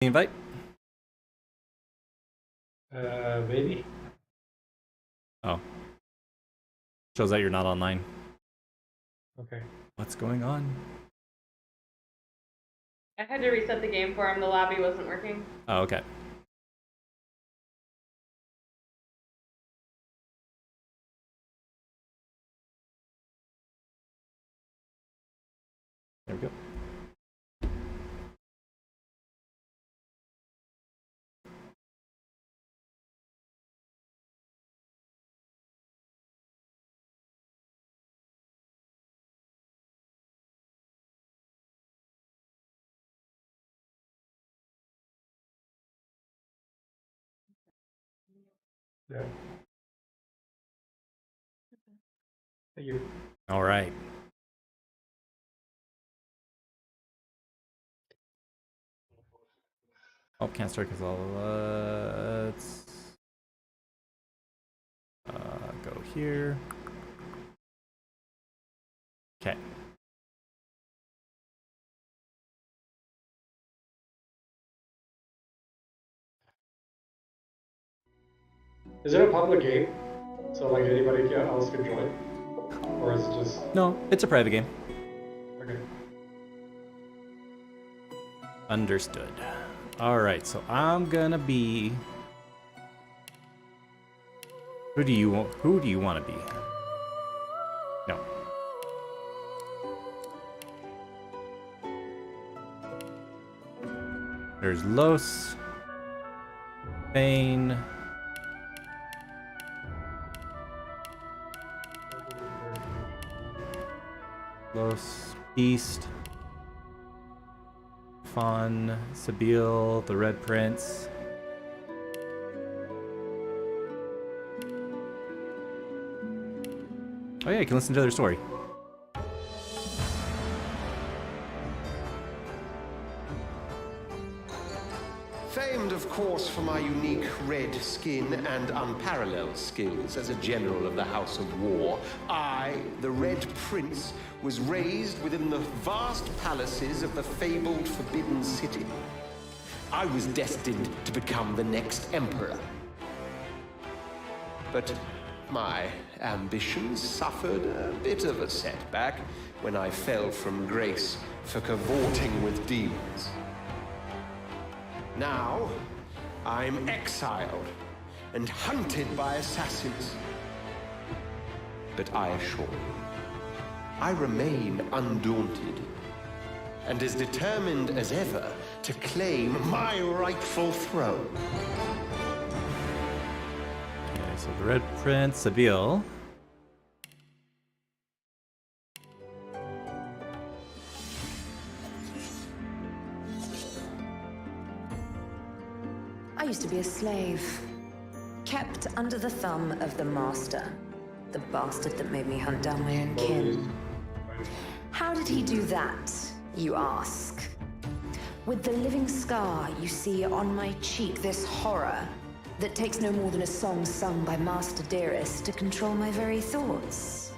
Invite? Maybe. Oh. Shows that you're not online. Okay. What's going on? I had to reset the game for him. The lobby wasn't working. Oh, okay. There we go. Yeah. Thank you. All right. Oh, can't start because let's go here. Okay. Is it a public game? So like anybody else can join? Or is it just... No, it's a private game. Okay. Understood. All right, so I'm gonna be. Who do you want to be? No. There's Los, Bane, Los, Beast, Fawn, Sabille, the Red Prince. Oh yeah, you can listen to their story. Famed, of course, for my unique red skin and unparalleled skills as a general of the House of War, I, the Red Prince, was raised within the vast palaces of the fabled Forbidden City. I was destined to become the next emperor. But my ambitions suffered a bit of a setback when I fell from grace for cavorting with demons. Now, I'm exiled and hunted by assassins. But I assure you, I remain undaunted and as determined as ever to claim my rightful throne. Okay, so the Red Prince, Sabille. I used to be a slave, kept under the thumb of the master, the bastard that made me hunt down my own kin. How did he do that, you ask? With the living scar you see on my cheek, this horror that takes no more than a song sung by Master Dearest to control my very thoughts.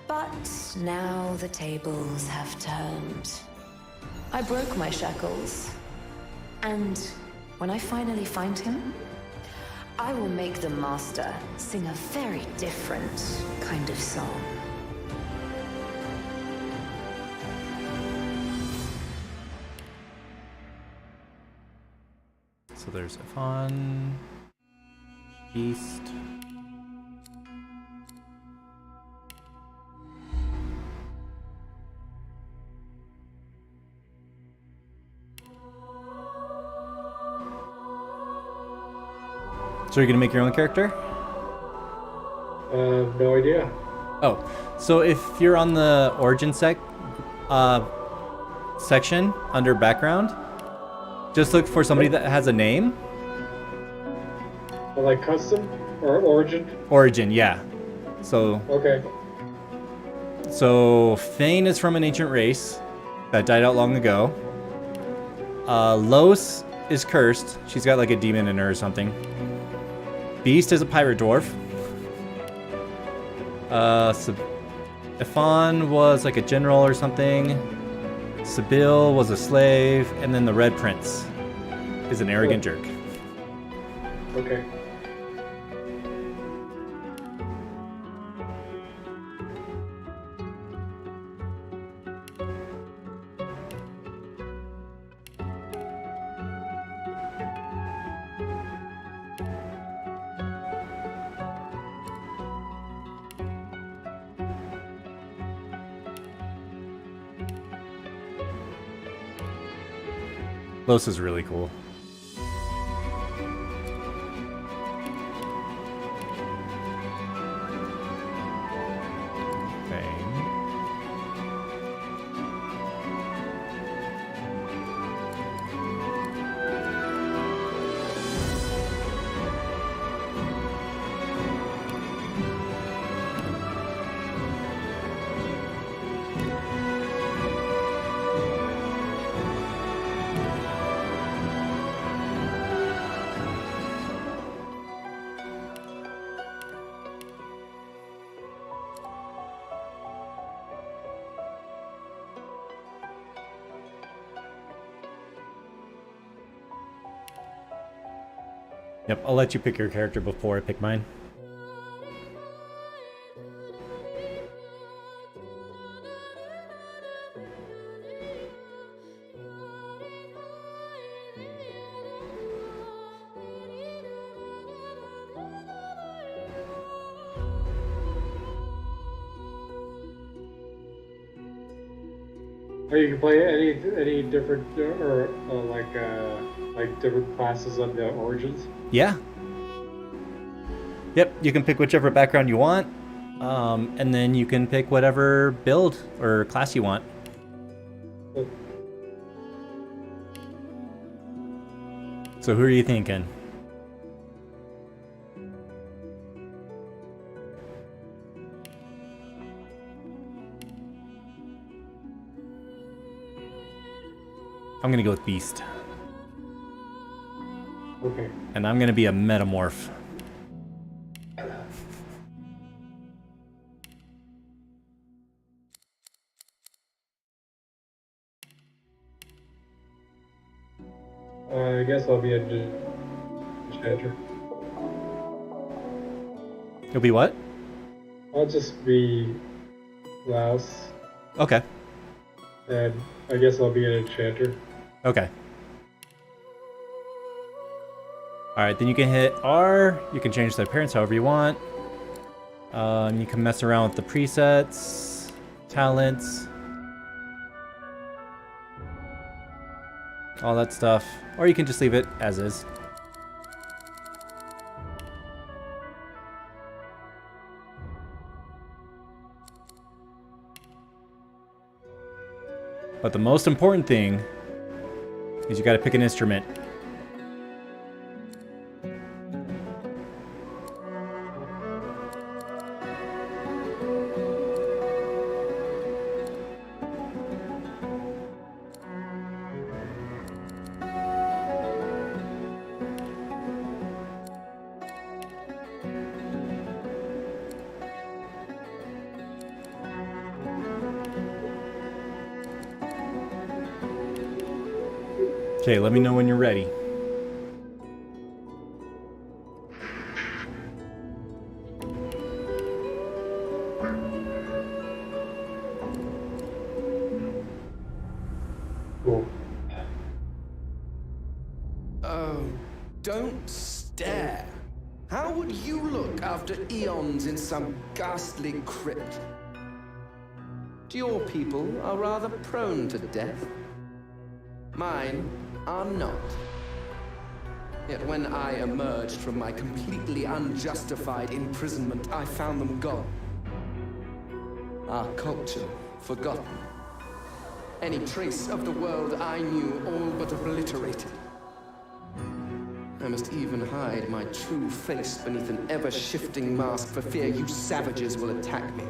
But now the tables have turned. I broke my shackles, and when I finally find him, I will make the Master sing a very different kind of song. So there's Fawn, Beast. So you're gonna make your own character? No idea. Oh, so if you're on the origin section under background, just look for somebody that has a name. Like custom or origin? Origin, yeah. So Okay. So Thane is from an ancient race that died out long ago. Los is cursed. She's got like a demon in her or something. Beast is a pirate dwarf. Ifan was like a general or something. Sabille was a slave, and then the Red Prince is an arrogant jerk. Okay. Los is really cool. Okay. Yep, I'll let you pick your character before I pick mine. Or you can play any different or like different classes on the origins. Yeah. Yep, you can pick whichever background you want, and then you can pick whatever build or class you want. So who are you thinking? I'm gonna go with Beast. Okay. And I'm gonna be a metamorph. I guess I'll be a enchanter. You'll be what? I'll just be Laos, Okay. and I guess I'll be an enchanter. Okay. Alright, then you can hit R. You can change the appearance however you want. You can mess around with the presets, talents, all that stuff. Or you can just leave it as is. But the most important thing is you gotta pick an instrument. Okay, let me know when you're ready. Cool. Oh, don't stare. How would you look after eons in some ghastly crypt? Your people are rather prone to death. Mine are not. Yet when I emerged from my completely unjustified imprisonment, I found them gone. Our culture forgotten. Any trace of the world I knew all but obliterated. I must even hide my true face beneath an ever-shifting mask for fear you savages will attack me.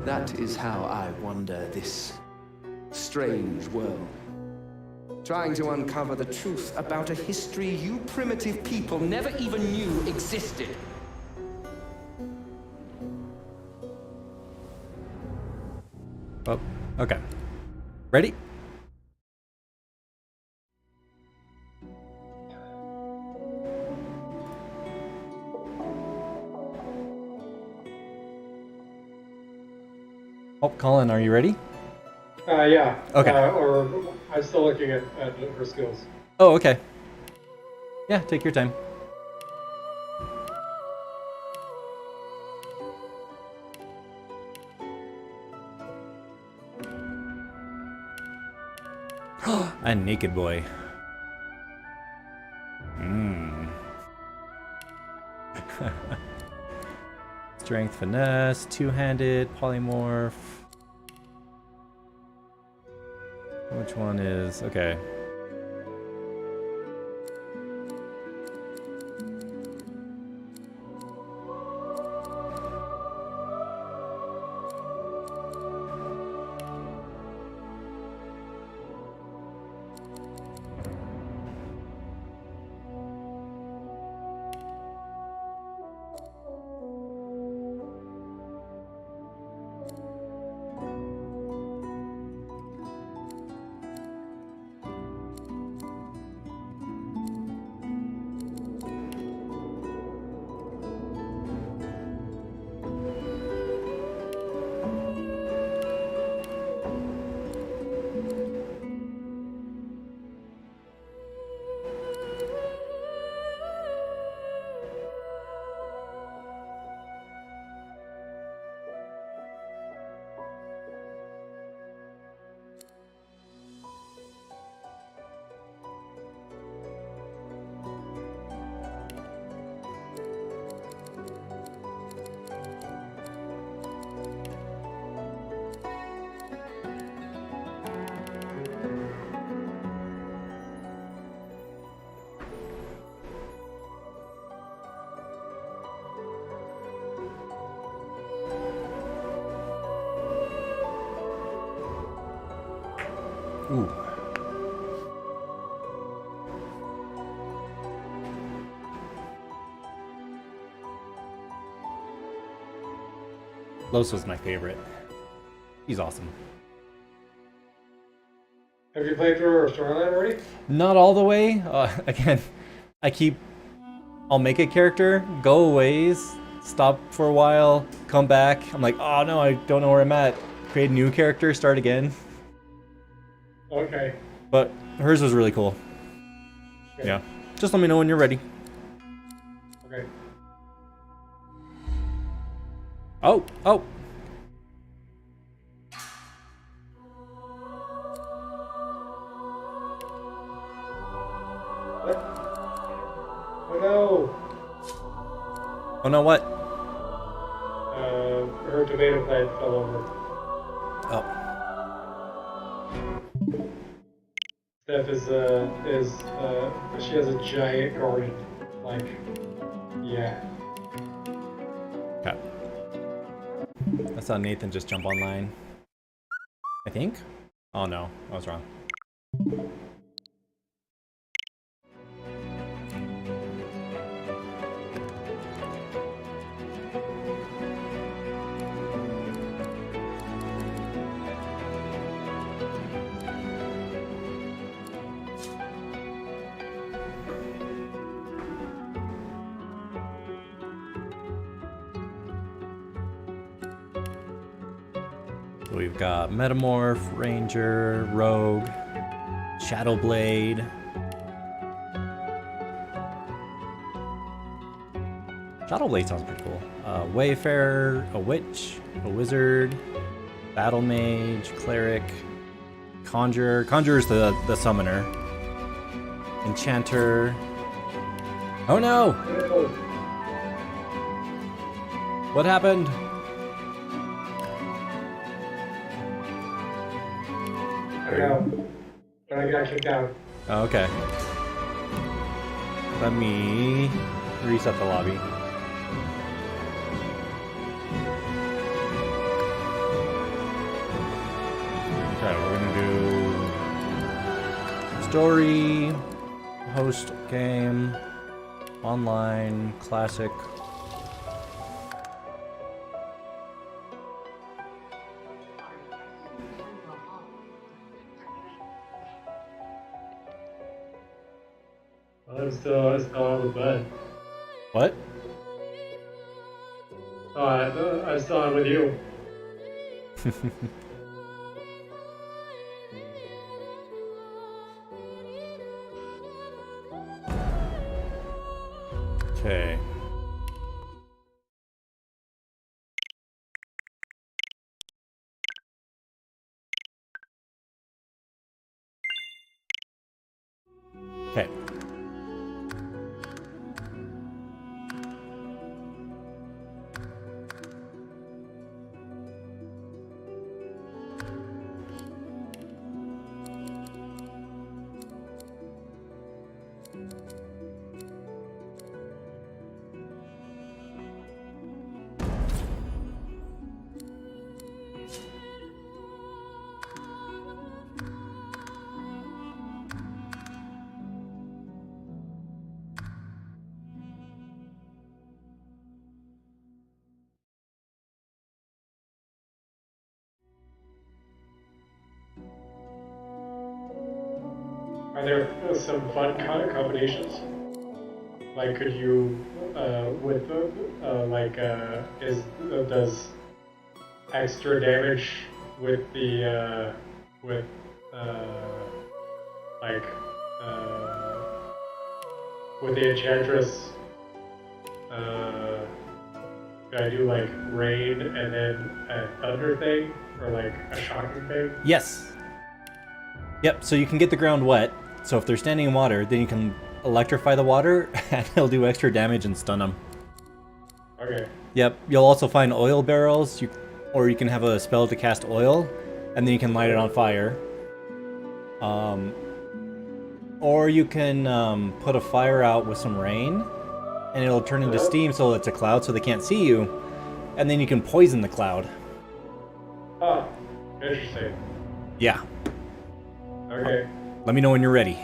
That is how I wander this strange world. Trying to uncover the truth about a history you primitive people never even knew existed. Oh, okay. Ready? Oh, Colin, are you ready? Yeah. Okay. Or I'm still looking at her skills. Oh, okay. Yeah, take your time. A naked boy. Mmm. Strength, finesse, two-handed, polymorph. Which one is... okay. Ooh. Los was my favorite. He's awesome. Have you played through Storyline already? Not all the way. Again, I'll make a character, go a ways, stop for a while, come back. I'm like, oh no, I don't know where I'm at. Create a new character, start again. Okay. But hers was really cool. Okay. Yeah. Just let me know when you're ready. Okay. Oh, oh. What? Oh no! Oh no, what? Her tomato plant fell over. Oh. Steph she has a giant garden. Like, yeah. Okay. I saw Nathan just jump online. I think? Oh no, I was wrong. We've got Metamorph, Ranger, Rogue, Shadowblade. Shadowblade sounds pretty cool. Wayfarer, a Witch, a Wizard, Battle Mage, Cleric, Conjurer. Conjurer's the summoner. Enchanter. Oh no! What happened? I don't know. But I got kicked out. Oh, okay. Let me reset the lobby. Okay, we're gonna do story, host game, online, classic. I'm still on the bed. What? I'm still on with you. Okay. Okay. Are there some fun combinations? Like, could you, with does extra damage with the, like, with the Enchantress, could I do, like, rain and then a thunder thing? Or, like, a shocking thing? Yes. Yep, so you can get the ground wet. So if they're standing in water, then you can electrify the water, and it'll do extra damage and stun them. Okay. Yep, you'll also find oil barrels, or you can have a spell to cast oil, and then you can light it on fire. Or you can put a fire out with some rain, and it'll turn into steam so it's a cloud so they can't see you, and then you can poison the cloud. Oh, interesting. Yeah. Okay. Let me know when you're ready.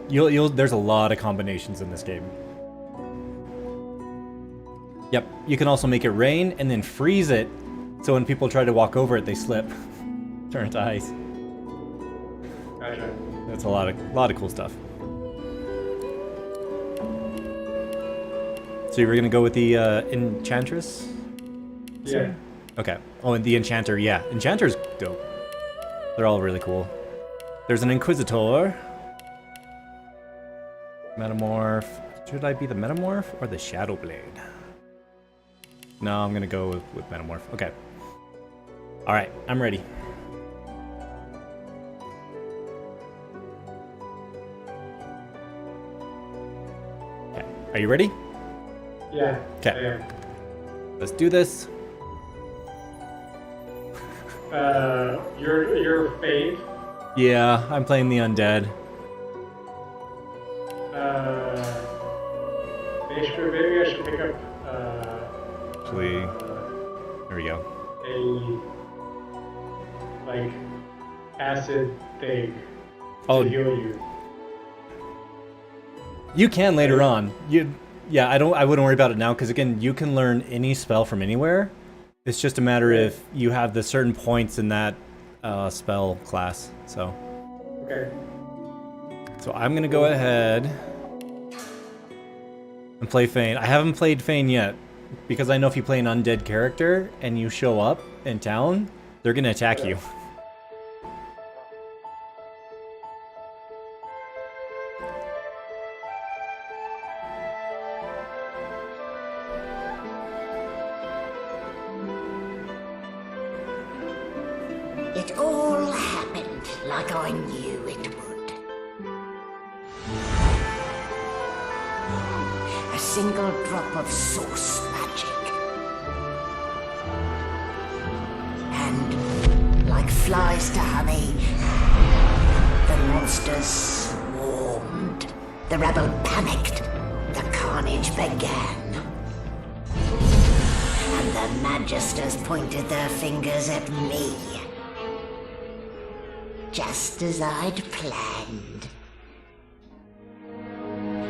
There's a lot of combinations in this game. Yep, you can also make it rain and then freeze it, so when people try to walk over it, they slip. Turn it to ice. Gotcha. That's a lot of cool stuff. So you were gonna go with the Enchantress? Yeah. Okay. Oh, and the Enchanter, yeah. Enchanter's dope. They're all really cool. There's an Inquisitor. Metamorph. Should I be the Metamorph or the Shadow Blade? No, I'm gonna go with Metamorph. Okay. Alright, I'm ready. Okay. Are you ready? Yeah. Okay. Let's do this. Your fate. Yeah, I'm playing the undead. Maybe I should pick up. Actually, there we go. A like acid thing Oh, to heal you. you can later on. Yeah, I wouldn't worry about it now because again, you can learn any spell from anywhere. It's just a matter if you have the certain points in that spell class. So. Okay. So I'm gonna go ahead and play Fane. I haven't played Fane yet because I know if you play an undead character and you show up in town, they're gonna attack you. It all happened like I knew it would. A single drop of source magic. And, like flies to honey, the monsters swarmed. The rebel panicked. The carnage began. And the magisters pointed their fingers at me. Just as I'd planned.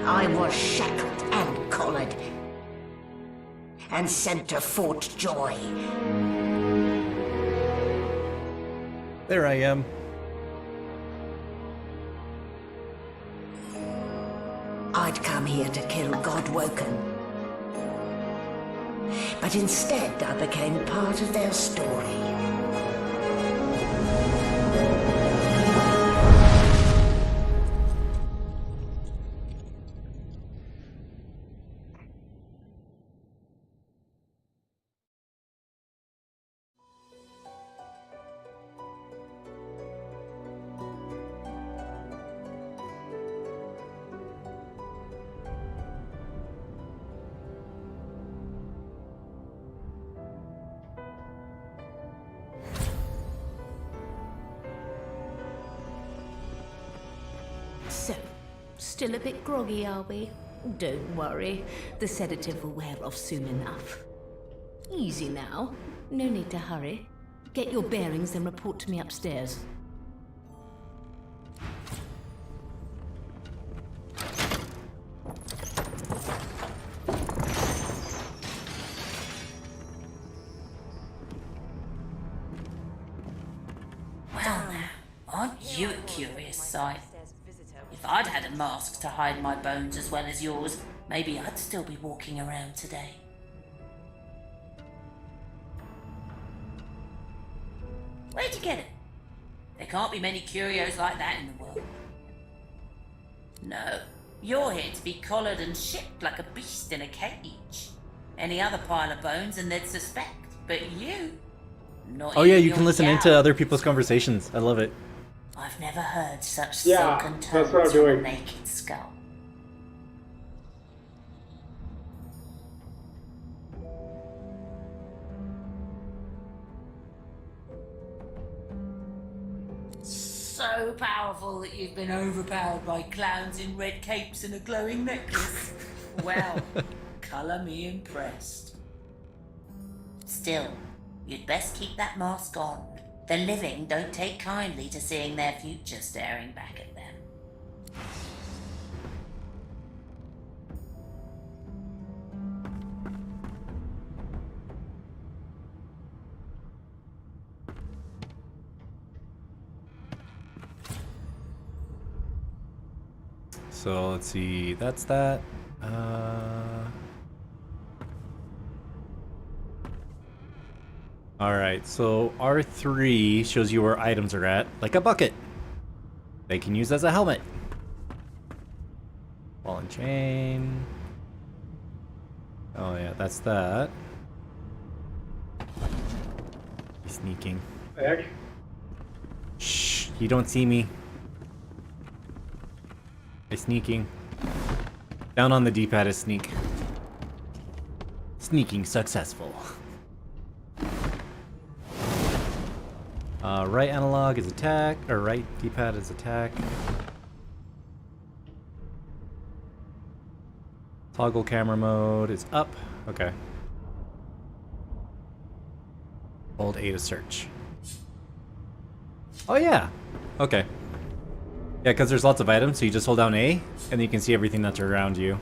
I was shackled and collared, and sent to Fort Joy. There I am. I'd come here to kill Godwoken. but instead I became part of their story. So, still a bit groggy, are we? Don't worry, the sedative will wear off soon enough. Easy now, no need to hurry. Get your bearings and report to me upstairs. Well now, aren't you a curious sight? If I'd had a mask to hide my bones as well as yours, maybe I'd still be walking around today. Where'd you get it? There can't be many curios like that in the world. No, you're here to be collared and shipped like a beast in a cage. Any other pile of bones and they'd suspect, but you... Not Oh yeah, even you your can listen gal. into other people's conversations. I love it. I've never heard such Yeah, silken that's what I'm tones from a doing. naked skull. So powerful that you've been overpowered by clowns in red capes and a glowing necklace. Well, colour me impressed. Still, you'd best keep that mask on. The living don't take kindly to seeing their future staring back at them. So let's see, that's that. Alright, so R3 shows you where items are at, like a bucket. They can use as a helmet. Ball and chain. Oh yeah, that's that. He's sneaking. Heck? Shh, you don't see me. I'm sneaking. Down on the D-pad is sneak. Sneaking successful. Right analog is attack, or right D-pad is attack. Toggle camera mode is up. Okay. Hold A to search. Oh yeah. Okay. Yeah, because there's lots of items, so you just hold down A, and then you can see everything that's around you.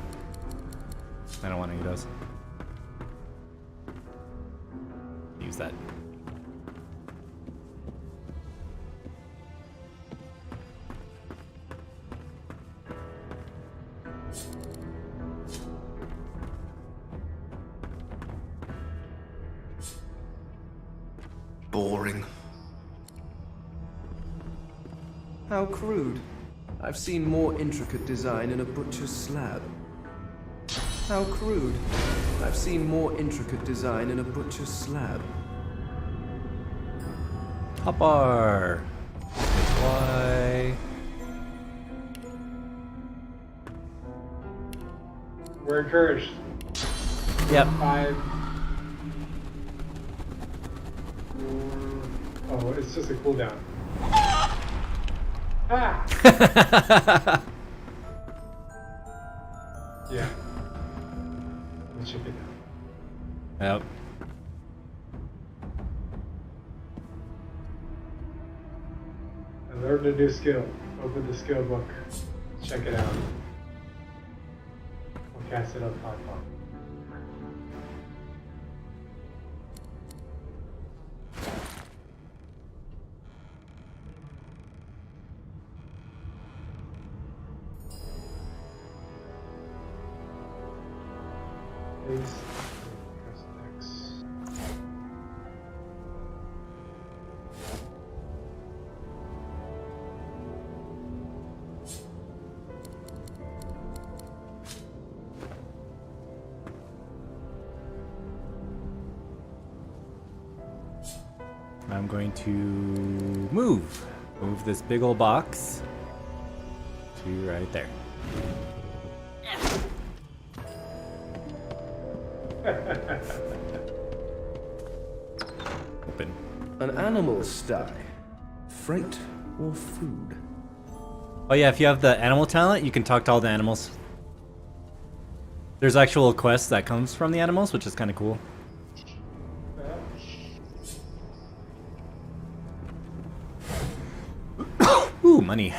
I don't want any of those. Use that. Boring. How crude. I've seen more intricate design in a butcher's slab. How crude. I've seen more intricate design in a butcher's slab. Hotbar. Y. We're encouraged. Yep. 5. 4. Oh, it's just a cooldown. Ah! Yeah. Let's check it out. Yep. I learned a new skill. Open the skill book. Check it out. We'll cast it up hot pot. Please. I'm going to move this big old box to right there. Open. An animal sty. Freight or food? Oh yeah, if you have the animal talent, you can talk to all the animals. There's actual quests that comes from the animals, which is kind of cool. Ooh, money.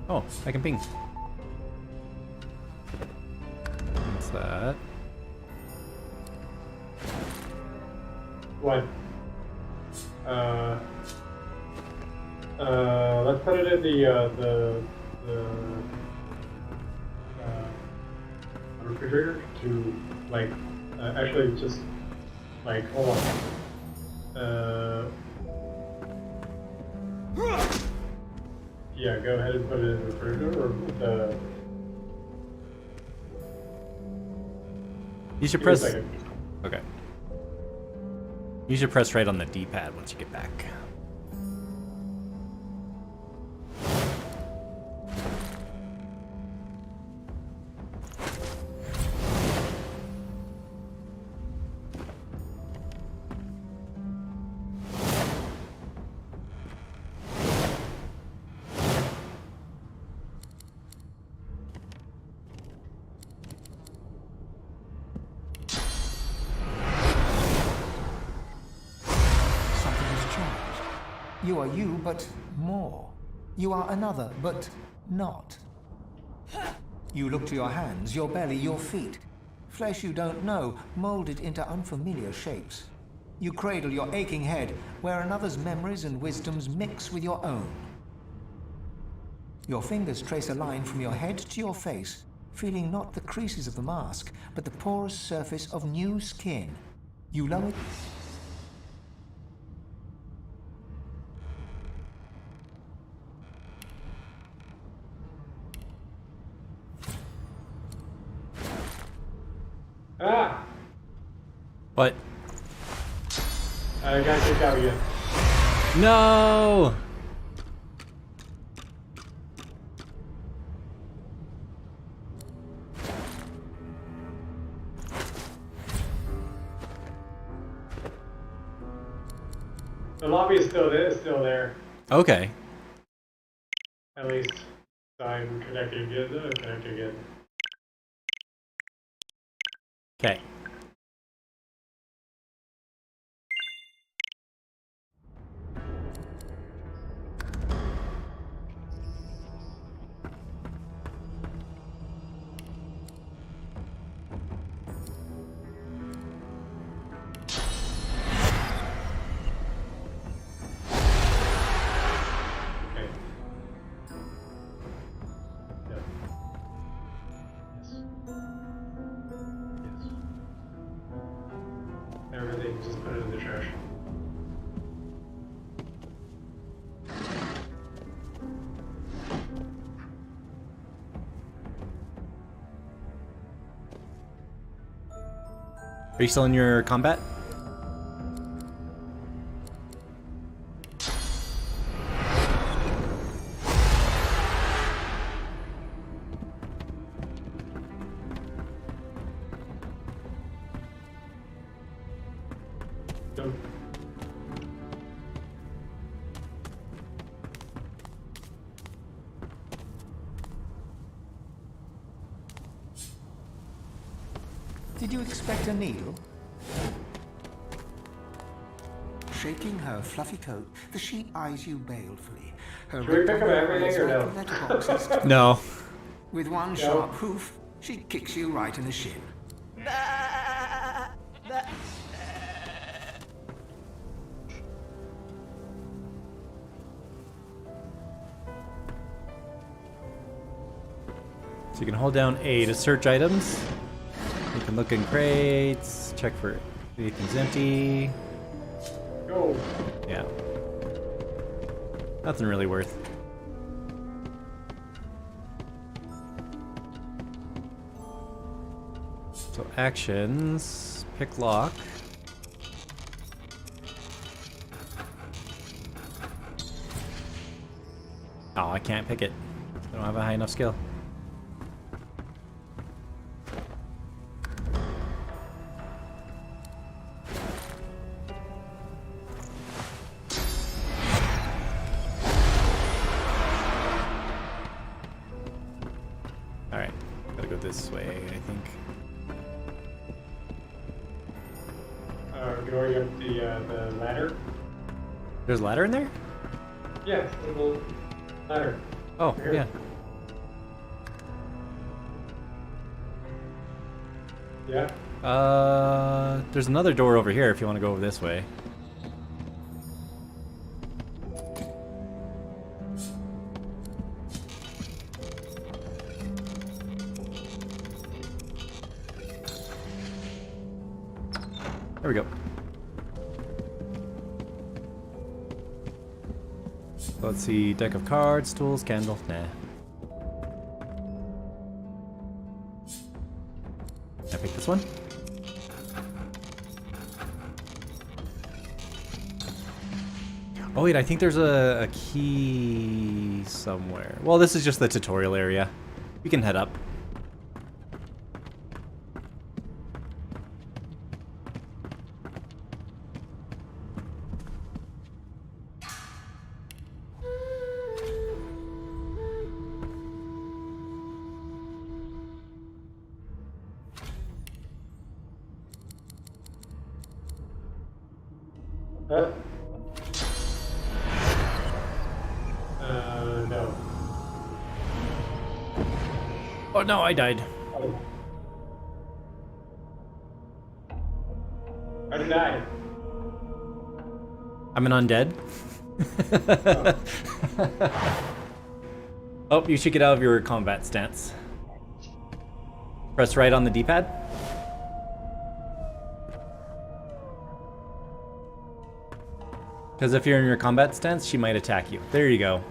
Oh, I can ping. What's that? What? Let's put it in the refrigerator to like actually just like hold on. Yeah, go ahead and put it in the refrigerator or the. You should Give me a press. second. Okay. You should press right on the D-pad once you get back. You are you, but more. You are another, but not. You look to your hands, your belly, your feet. Flesh you don't know, molded into unfamiliar shapes. You cradle your aching head, where another's memories and wisdoms mix with your own. Your fingers trace a line from your head to your face, feeling not the creases of the mask, but the porous surface of new skin. You lower... Ah! What? I got kicked out again. No! The lobby is still there. Still there. Okay. At least I'm connected again. Connected again. Okay. Okay. Yeah. Yes. Yes. Everything, just put it in the trash. Are you still in your combat? Nope. Did you expect a needle? Shaking her fluffy coat, the sheep eyes you balefully. Her Should we pick up everything or no? letterboxes. No. With one sharp hoof, she kicks you right in the shin. So you can hold down A to search items. You can look in crates, check for if anything's empty. Go. Yeah. Nothing really worth. So actions, pick lock. Oh, I can't pick it. I don't have a high enough skill. Alright, gotta go this way, I think. Going up the ladder. There's a ladder in there? Yeah, the little ladder. Oh, Here. yeah. Yeah. There's another door over here if you want to go over this way. There we go. Let's see, deck of cards, tools, candle. Nah. I pick this one. Oh wait, I think there's a key somewhere. Well, this is just the tutorial area. We can head up. No. Oh no, I died. Oh. I died. I'm an undead. Oh, you should get out of your combat stance. Press right on the D-pad. Because if you're in your combat stance, she might attack you. There you go.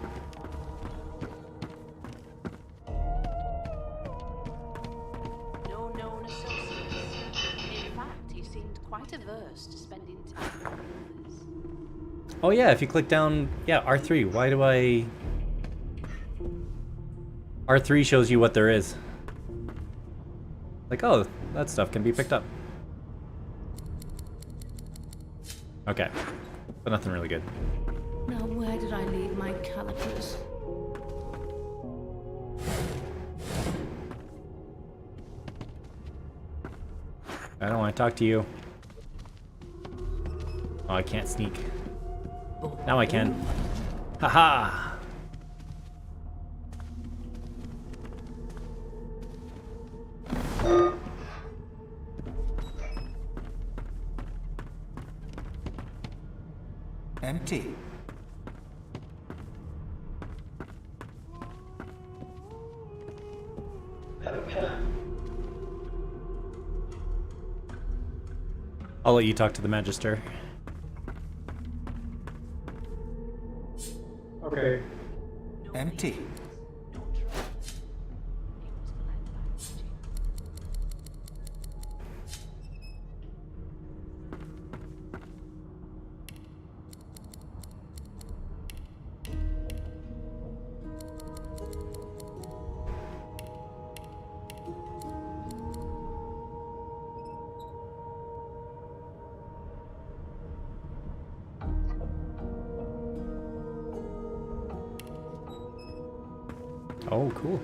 No known associates. In fact, he seemed quite averse to spending time with others. Oh yeah, if you click down, yeah, R3. Why do I... R3 shows you what there is. Like, oh, that stuff can be picked up. Okay. But nothing really good. Now, where did I leave my calipers? I don't want to talk to you. Oh, I can't sneak. Now I can. Haha! Empty. I'll let you talk to the Magister. Okay. Empty. Oh, cool.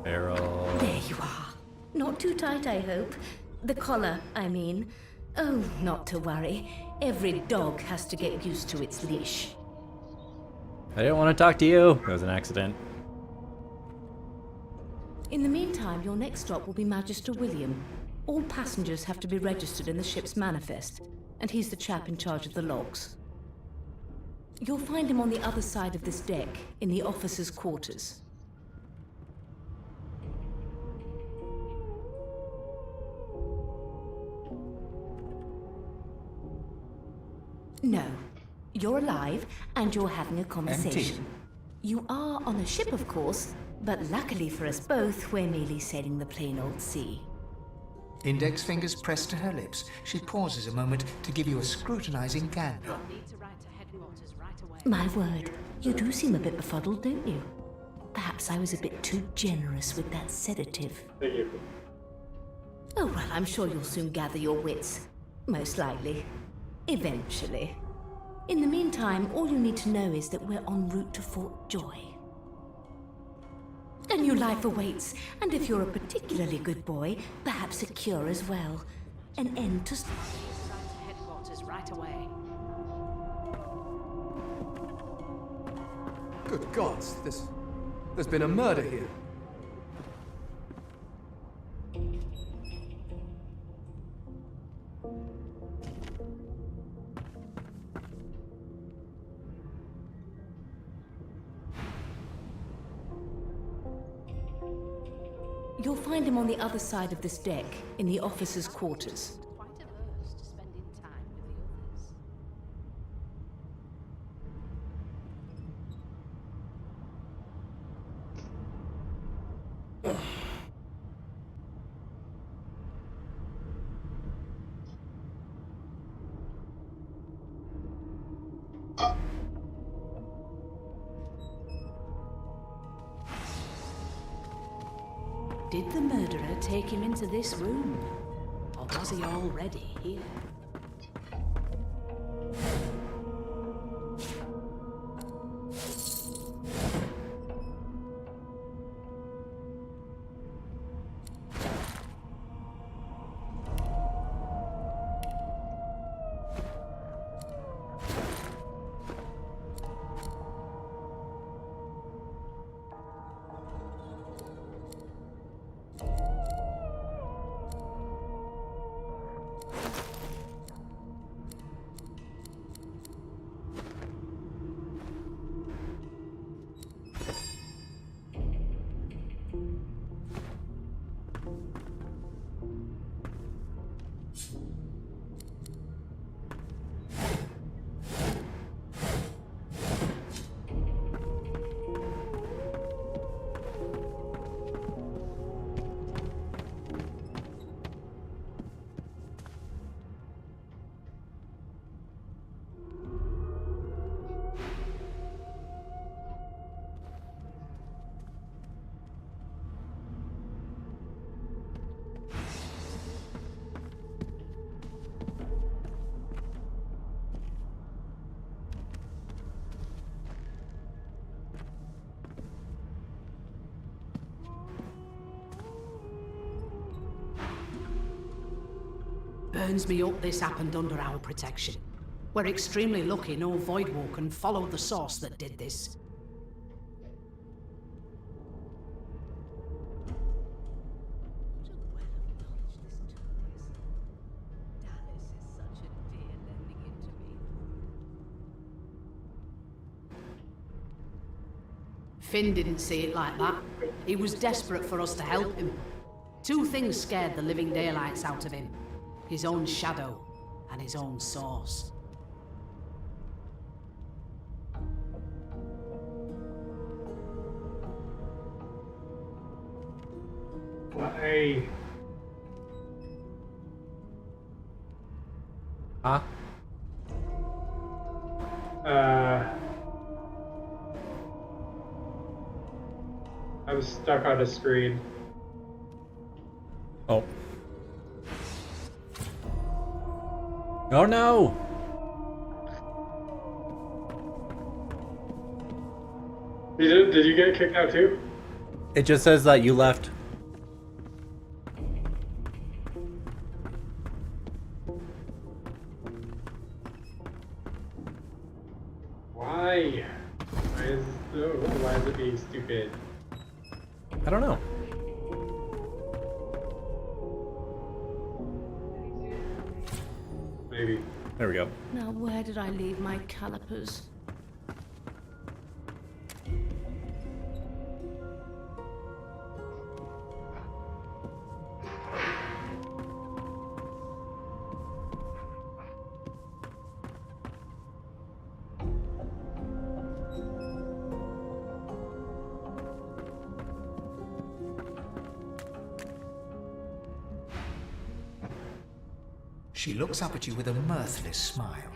Barrel. There you are. Not too tight, I hope. The collar, I mean. Oh, not to worry. Every dog has to get used to its leash. I didn't want to talk to you. It was an accident. In the meantime, your next stop will be Magister William. All passengers have to be registered in the ship's manifest, and he's the chap in charge of the logs. You'll find him on the other side of this deck, in the officers' quarters. No. You're alive, and you're having a conversation. Empty. You are on a ship, of course, but luckily for us both, we're merely sailing the plain old sea. Index fingers pressed to her lips. She pauses a moment to give you a scrutinizing gander. Need to write to headquarters right away. My word, you do seem a bit befuddled, don't you? Perhaps I was a bit too generous with that sedative. Thank you. Oh, well, I'm sure you'll soon gather your wits. Most likely. Eventually. In the meantime, all you need to know is that we're en route to Fort Joy. A new life awaits, and if you're a particularly good boy, perhaps a cure as well. An end to... Need to write to headquarters right away. Good gods, there's been a murder here. You'll find him on the other side of this deck, in the officers' quarters. Quite averse to spending time with the others. Did the murderer take him into this room? Or was he already here? Burns me up this happened under our protection. We're extremely lucky no Voidwalker followed the source that did this. Finn didn't see it like that. He was desperate for us to help him. Two things scared the living daylights out of him. His own shadow and his own source. Why? Huh? I was stuck on a screen. Oh. Oh no! Did you get kicked out too? It just says that you left. Why? Why is it being stupid? I don't know. Maybe. There we go. Now, where did I leave my calipers? She looks up at you with a mirthless smile.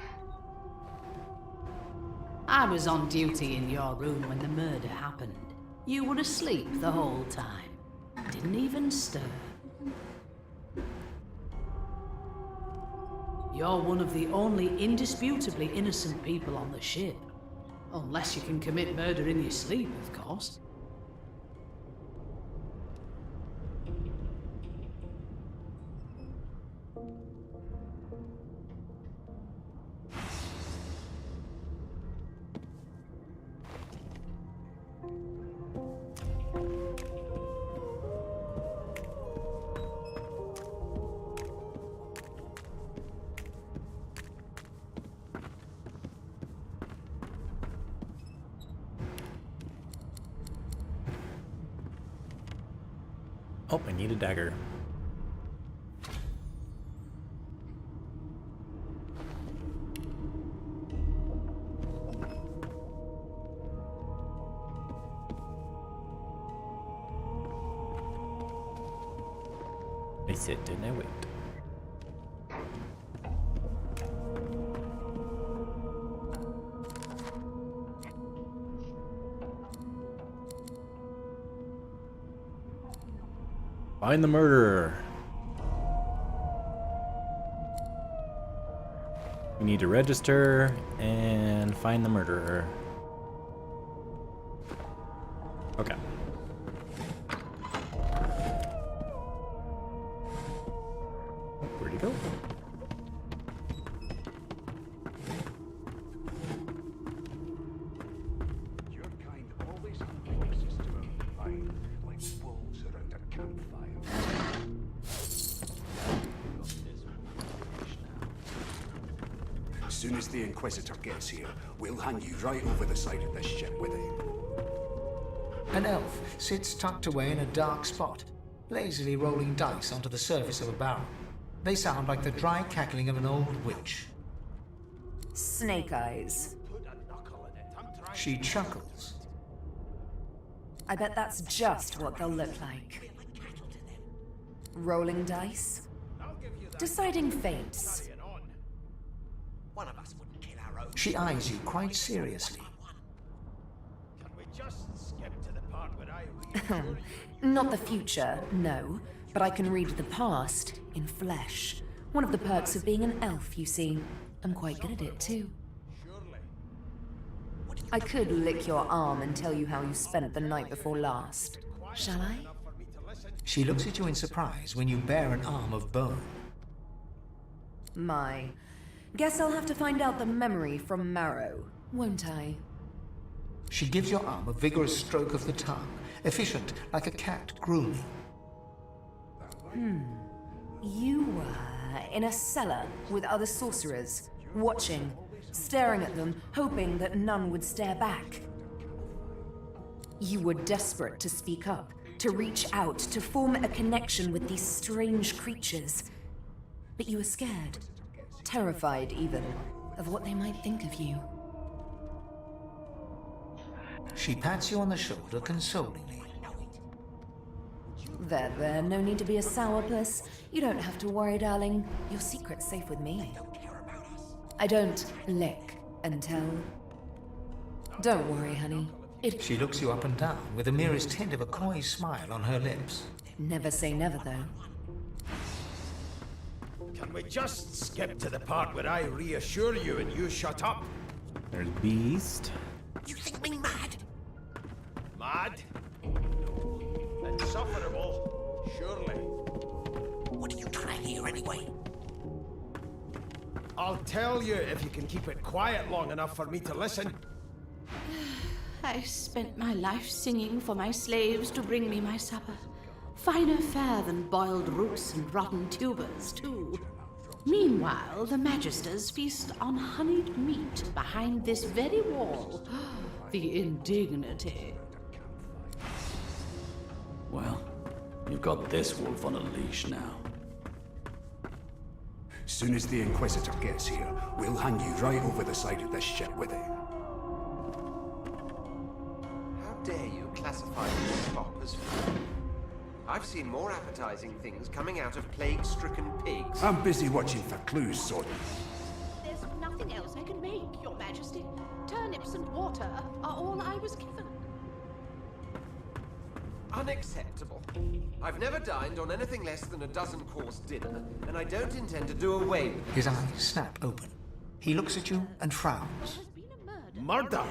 I was on duty in your room when the murder happened. You were asleep the whole time. Didn't even stir. You're one of the only indisputably innocent people on the ship. Unless you can commit murder in your sleep, of course. Oh, I need a dagger. I said, didn't I wait? Find the murderer. We need to register and find the murderer. Okay. Where'd he go? Your kind always closest to a fire, like wolves around a campfire. As soon as the Inquisitor gets here, we'll hang you right over the side of this ship with him. An elf sits tucked away in a dark spot, lazily rolling dice onto the surface of a barrel. They sound like the dry cackling of an old witch. Snake eyes. She chuckles. I bet that's just what they'll look like. Rolling dice. Deciding fates. One of us wouldn't kill our own. She eyes you quite seriously. Can we just skip to the part where I Not the future, no. But I can read the past in flesh. One of the perks of being an elf, you see. I'm quite good at it, too. I could lick your arm and tell you how you spent the night before last. Shall I? She looks at you in surprise when you bare an arm of bone. My. Guess I'll have to find out the memory from Marrow, won't I? She gives your arm a vigorous stroke of the tongue, efficient like a cat grooming. You were in a cellar with other sorcerers, watching, staring at them, hoping that none would stare back. You were desperate to speak up, to reach out, to form a connection with these strange creatures. But you were scared, terrified even, of what they might think of you. She pats you on the shoulder consolingly. There, no need to be a sourpuss. You don't have to worry, darling. Your secret's safe with me. I don't lick and tell. Don't worry, honey. She looks you up and down with the merest hint of a coy smile on her lips. Never say never, though. Can we just skip to the part where I reassure you and you shut up? There's Beast. You think me mad? Mad? Insufferable, surely. What are you trying here anyway? I'll tell you if you can keep it quiet long enough for me to listen. I spent my life singing for my slaves to bring me my supper. Finer fare than boiled roots and rotten tubers, too. Meanwhile, the Magisters feast on honeyed meat behind this very wall. The indignity. Well, you've got this wolf on a leash now. Soon as the Inquisitor gets here, we'll hang you right over the side of this ship with him. How dare you classify this pop as food? I've seen more appetizing things coming out of plague-stricken pigs. I'm busy watching for clues, son. There's nothing else I can make, Your Majesty. Turnips and water are all I was given. Unacceptable. I've never dined on anything less than a dozen-course dinner, and I don't intend to do away with it. His eyes snap open. He looks at you and frowns. Murder?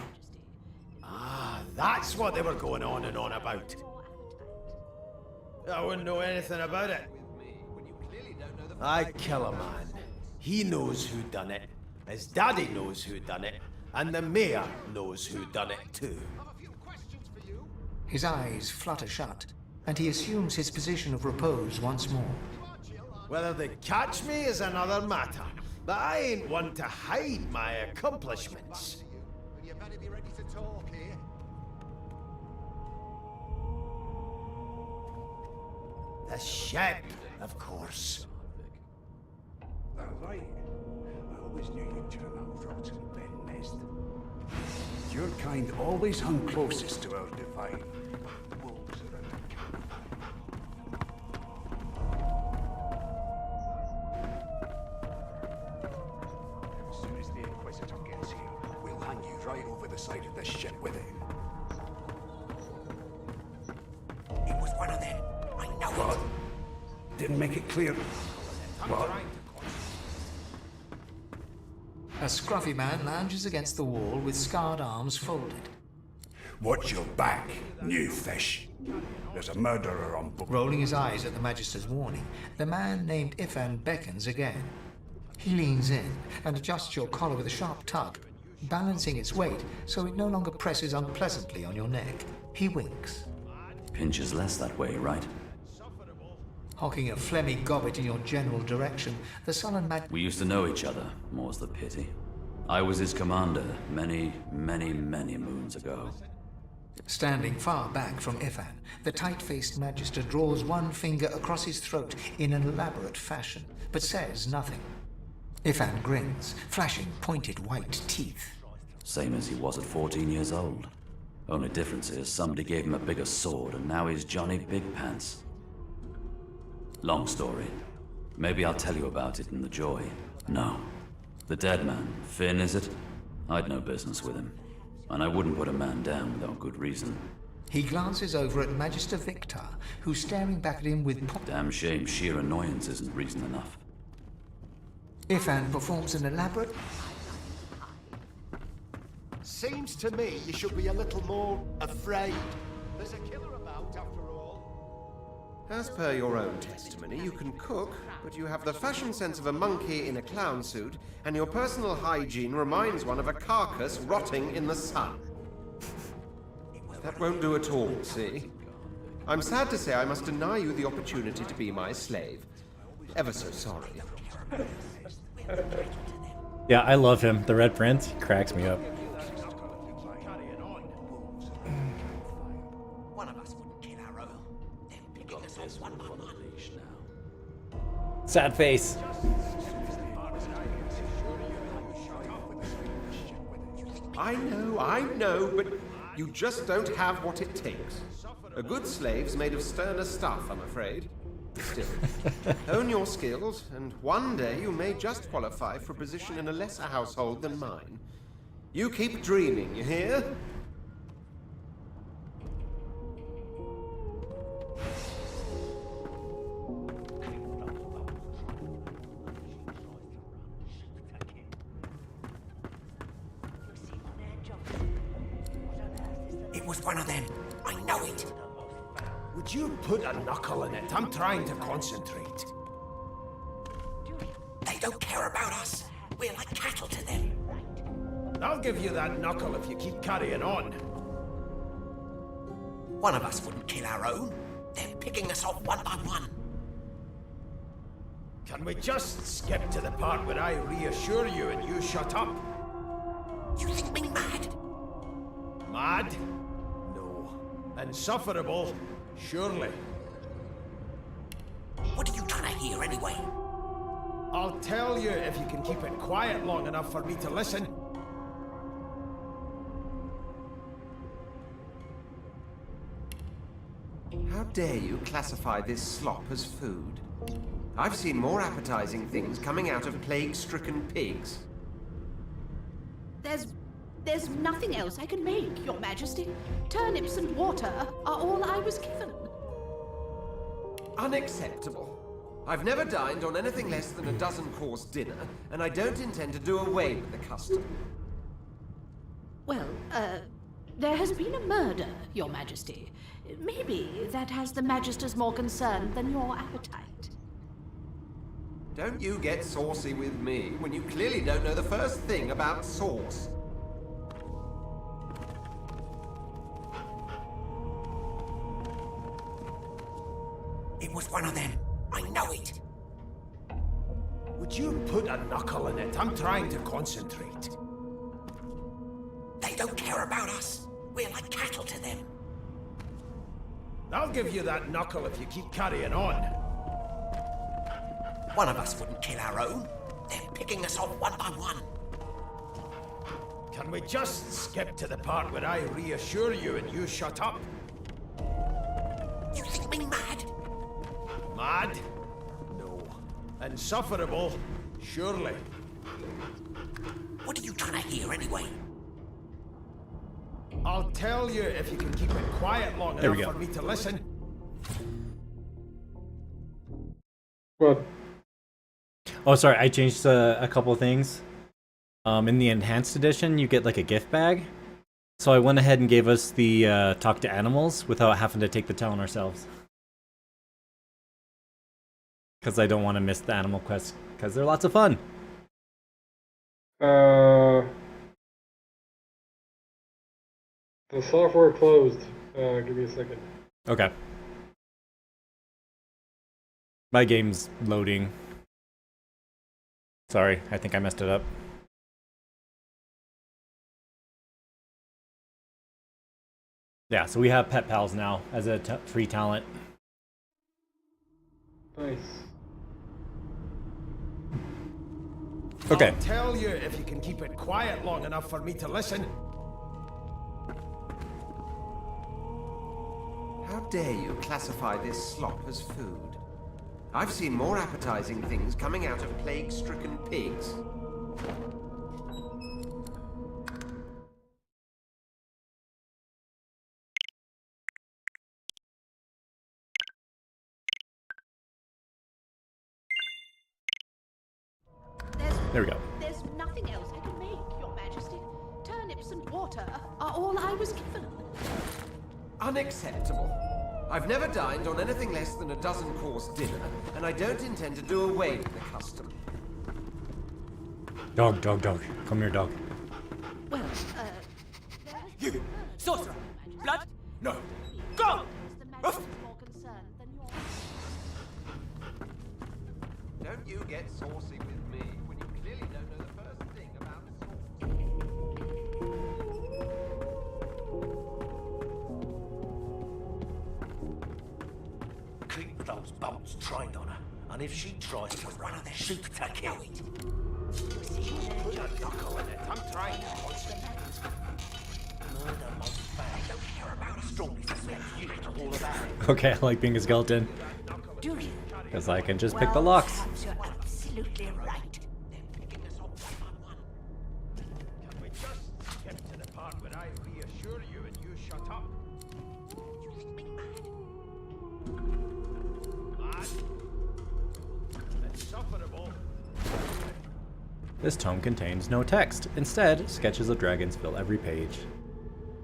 Ah, that's what they were going on and on about. I wouldn't know anything about it. I kill a man. He knows who done it. His daddy knows who done it. And the mayor knows who done it too. His eyes flutter shut, and he assumes his position of repose once more. Whether they catch me is another matter, but I ain't one to hide my accomplishments. You better be ready to talk here. The ship, of course. Right. I always knew you'd turn out rotten Ben nest. Your kind always hung closest to our divine. Wolves around the camp. As soon as the Inquisitor gets here, we'll hang you right over the side of this ship with it. It was one of them. I know What? Didn't make it clear. What? A scruffy man lounges against the wall with scarred arms folded. Watch your back, new fish. There's a murderer on board. Rolling his eyes at the Magister's warning, the man named Ifan beckons again. He leans in and adjusts your collar with a sharp tug, balancing its weight so it no longer presses unpleasantly on your neck. He winks. Pinches less that way, right? Hocking a phlegmy gobbet in your general direction, the sullen We used to know each other, more's the pity. I was his commander many, many, many moons ago. Standing far back from Ifan, the tight-faced Magister draws one finger across his throat in an elaborate fashion, but says nothing. Ifan grins, flashing pointed white teeth. Same as he was at 14 years old. Only difference is somebody gave him a bigger sword and now he's Johnny Big Pants. Long story. Maybe I'll tell you about it in the Joy. No. The dead man, Finn, is it? I'd no business with him. And I wouldn't put a man down without good reason. He glances over at Magister Victor, who's staring back at him with... Damn shame sheer annoyance isn't reason enough. Ifan performs an elaborate... Seems to me you should be a little more afraid. There's a killer about, after all. As per your own testimony, you can cook, but you have the fashion sense of a monkey in a clown suit, and your personal hygiene reminds one of a carcass rotting in the sun. That won't do at all, see? I'm sad to say I must deny you the opportunity to be my slave. Ever so sorry. Yeah, I love him. The Red Prince, he cracks me up. One of us wouldn't kill our own. They're picking us off one by one. Sad face. I know, but you just don't have what it takes. A good slave's made of sterner stuff, I'm afraid. Still, hone your skills, and one day you may just qualify for a position in a lesser household than mine. You keep dreaming, you hear? It was one of them. I know it. Would you put a knuckle in it? I'm trying to concentrate. They don't care about us. We're like cattle to them. I'll give you that knuckle if you keep carrying on. One of us wouldn't kill our own. They're picking us off one by one. Can we just skip to the part where I reassure you and you shut up? You think me mad? Mad? No. Insufferable? Surely. What are you trying to hear anyway? I'll tell you if you can keep it quiet long enough for me to listen. How dare you classify this slop as food? I've seen more appetizing things coming out of plague-stricken pigs. There's nothing else I can make, Your Majesty. Turnips and water are all I was given. Unacceptable. I've never dined on anything less than a dozen-course dinner, and I don't intend to do away with the custom. Well, there has been a murder, Your Majesty. Maybe that has the Magisters more concerned than your appetite. Don't you get saucy with me when you clearly don't know the first thing about sauce. It was one of them. I know it. Would you put a knuckle in it? I'm trying to concentrate. They don't care about us. We're like cattle to them. I'll give you that knuckle if you keep carrying on. One of us wouldn't kill our own. They're picking us off one by one. Can we just skip to the part where I reassure you and you shut up? You think me mad? Mad? No. Insufferable? Surely. What are you trying to hear anyway? I'll tell you if you can keep it quiet long enough for me to listen. What? Oh, sorry, I changed a couple of things. In the enhanced edition, you get like a gift bag. So I went ahead and gave us the talk to animals without having to take the talent ourselves. Because I don't want to miss the animal quests, because they're lots of fun. The software closed. Give me a second. Okay. My game's loading. Sorry, I think I messed it up. Yeah, so we have Pet Pals now as a free talent. Nice. Okay. I'll tell you if you can keep it quiet long enough for me to listen. How dare you classify this slop as food? I've seen more appetizing things coming out of plague-stricken pigs. There we go. There's nothing else I can make, Your Majesty. Turnips and water are all I was given. Unacceptable. I've never dined on anything less than a dozen-course dinner, and I don't intend to do away with the custom. Dog. Come here, dog. Well, You! Sorcerer! Blood! No! Go! the Magisters more concerned than your Don't you get saucy with me when you clearly don't know the first thing about sauce. Keep those bolts trained on her, and if she tries to run, shoot to kill. Put a knuckle in it. I'm trying to concentrate. Murder most foul. Don't care about us. Strongly suspect you know all about it. Okay, I like being a skeleton. Do you? Because I can just pick the locks. Perhaps you're absolutely right. Can we just skip to the part where I reassure you and you shut up? You think me mad? Mad? Insufferable? This tome contains no text. Instead, sketches of dragons fill every page.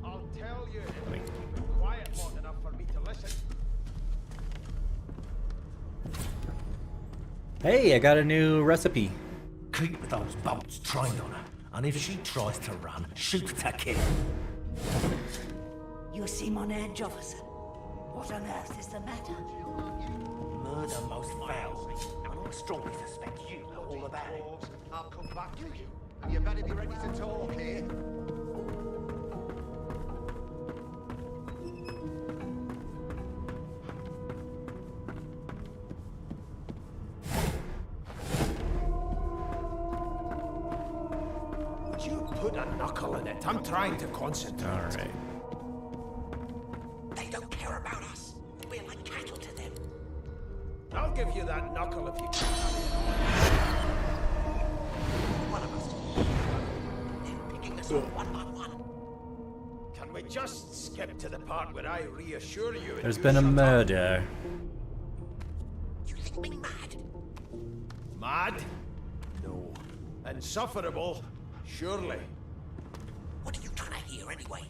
I'll tell you if you keep it quiet long enough for me to listen. Hey, I got a new recipe. Keep those bolts trained on her, and if she tries to run, shoot to kill. You seem on edge, officer. What on earth is the matter? Murder most foul, and I strongly suspect you know all about it. I'll come back to you. You better be ready to talk here. Would you put a knuckle in it? I'm trying to concentrate. All right. They don't care about us. We're like give you that knuckle if you can. One of us. Then picking us off one by one. Can we just skip to the part where I reassure you? There's been a murder. You think me mad? Mad? No. Insufferable? Surely. What are you trying to hear anyway?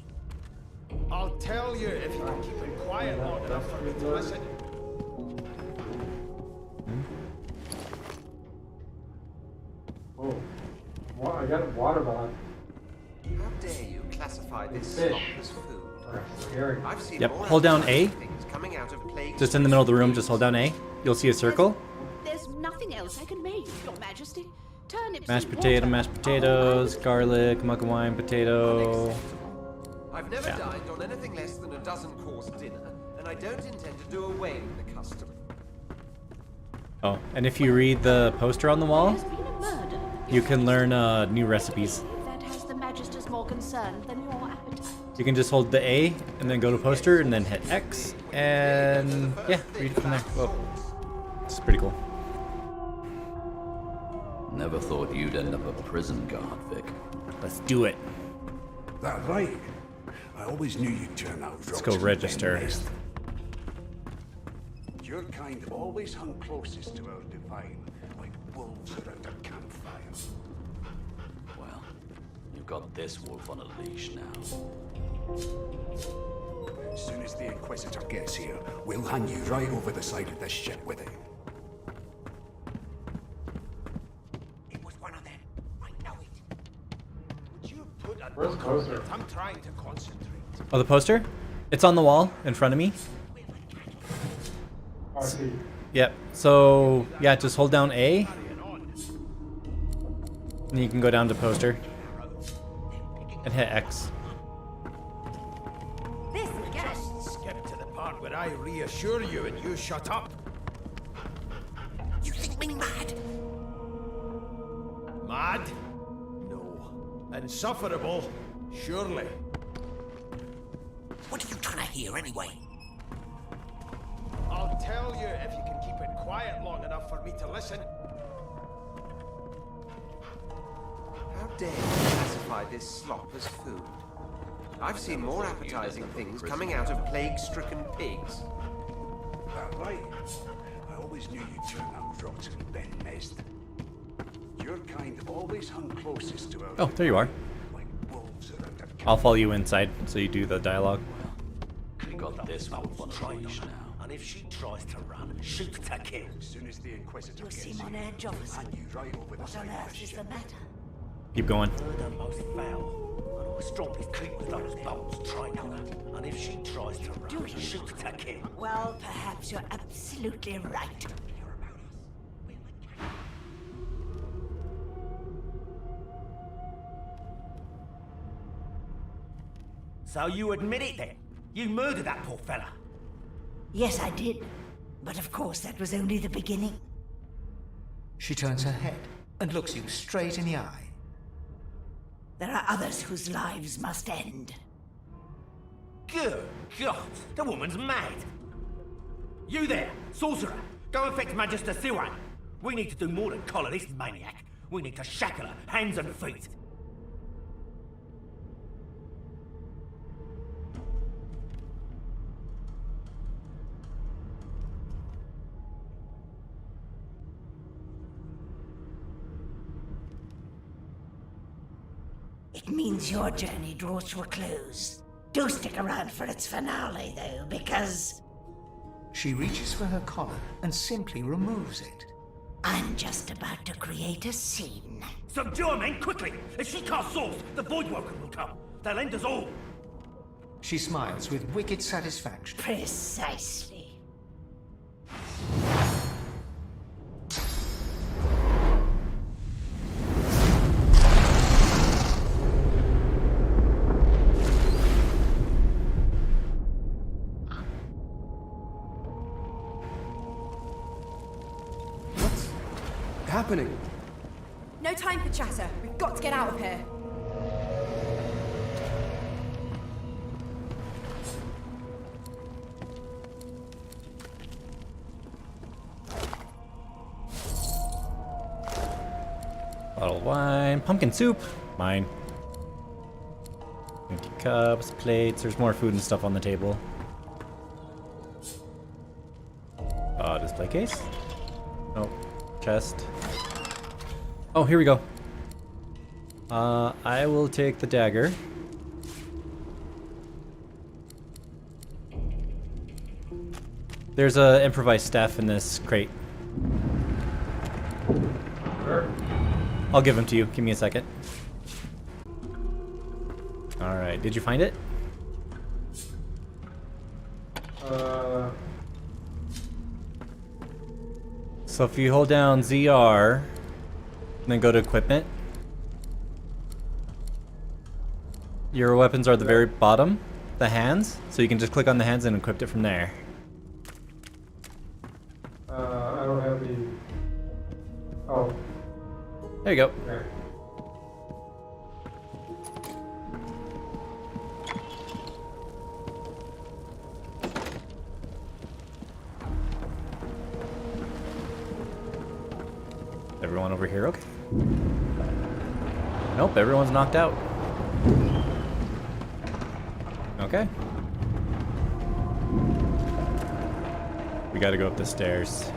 I'll tell you if you can keep it quiet long enough for me to listen. Oh, well, I got a watermelon. How dare you classify this Fish. slop as food? I've seen Yep, more hold down A. things coming out of plague. Just in the middle of the room, just hold down A. You'll see a circle. There's nothing else I can make, Your Majesty. Turnips Mashed and potato, water. mashed potatoes, garlic, mug of wine, potato. I've never Yeah. dined on anything less than a dozen-course dinner, and I don't intend to do away with the custom. Oh, and if you read the poster on the wall, There's been a murder. you can learn new recipes. That has the Magister's more concerned than your appetite. You can just hold the A and then go to poster and then hit X and yeah, read it from there. Whoa. It's pretty cool. Never thought you'd end up a prison guard, Vic. Let's do it. That right? I always knew you'd turn out. Let's go register. Your kind always hung closest to our divine, like wolves around a campfire. Well, you've got this wolf on a leash now. As soon as the Inquisitor gets here, we'll hang you right over the side of this ship with him. It was one of them. I know it. Would you put a Where's knuckle on Koser? it? I'm trying to concentrate. Oh, the poster? It's on the wall in front of me. I see. Yep. So yeah, just hold down A. And you can go down to poster. And hit X. Just skip to the part where I reassure you and you shut up. You think me mad? Mad? No. Insufferable? Surely. What are you trying to hear anyway? I'll tell you if you can keep it quiet long enough for me to listen. How dare you classify this slop as food? I've seen more appetizing things coming out of plague-stricken pigs. That right? I always knew you'd turn out rotten, Ben Mest. Your kind always hung closest to our. Oh, there you are. Like wolves around a I'll follow you inside so you do the dialogue. You got this wolf on a leash now. And if she tries to run, shoot to kill. As soon as the Inquisitor You gets seem here, on edge, officer. hang you right over the What side on of earth this is ship. the matter? Keep going. Murder most foul. And I strongly think with those bolts trained on her. And if she tries to run, shoot to kill. Well, perhaps you're absolutely right. So you admit it then? You murdered that poor fella? Yes, I did. But of course, that was only the beginning. She turns her head and looks you straight in the eye. There are others whose lives must end. Good God, the woman's mad. You there, sorcerer, go and fetch Magister Siwan. We need to do more than collar this maniac. We need to shackle her, hands and feet. It means your journey draws to a close. Do stick around for its finale, though, because She reaches for her collar and simply removes it. I'm just about to create a scene. Subdue her, men, quickly! If she casts swords, the Void Welcome will come. They'll end us all. She smiles with wicked satisfaction. Precisely. Happening? No time for chatter. We've got to get out of here. Bottle of wine. Pumpkin soup. Mine. Empty cups, plates. There's more food and stuff on the table. Display case. Oh, chest. Oh, here we go. I will take the dagger. There's a improvised staff in this crate. Sure. I'll give him to you. Give me a second. Alright, did you find it? So if you hold down ZR, and then go to equipment, your weapons are at the very bottom, the hands, so you can just click on the hands and equip it from there. I don't have the... Oh. There you go. Okay. Everyone over here, okay. Nope, everyone's knocked out. Okay. We gotta go up the stairs.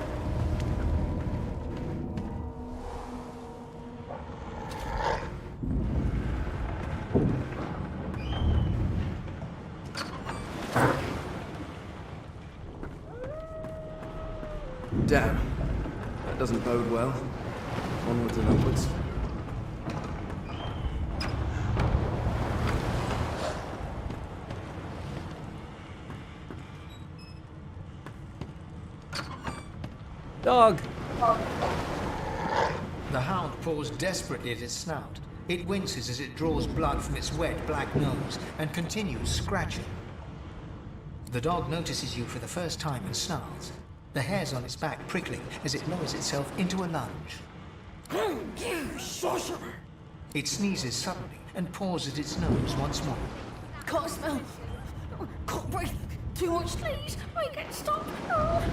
Damn. That doesn't bode well. Onwards and upwards. Dog! The hound paws desperately at its snout. It winces as it draws blood from its wet black nose and continues scratching. The dog notices you for the first time and snarls, the hairs on its back prickling as it lowers itself into a lunge. You sorcerer! It sneezes suddenly and paws at its nose once more. Can't smell. Can't breathe. Too much sleaze. I get stuck. Oh.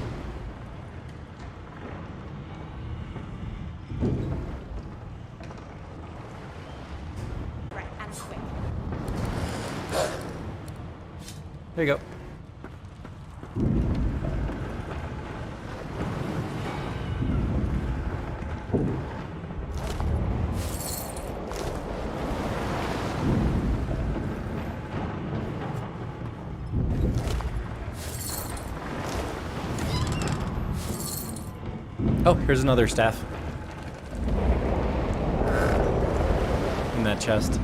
Right, and quick. There you go. Oh, here's another staff. In that chest.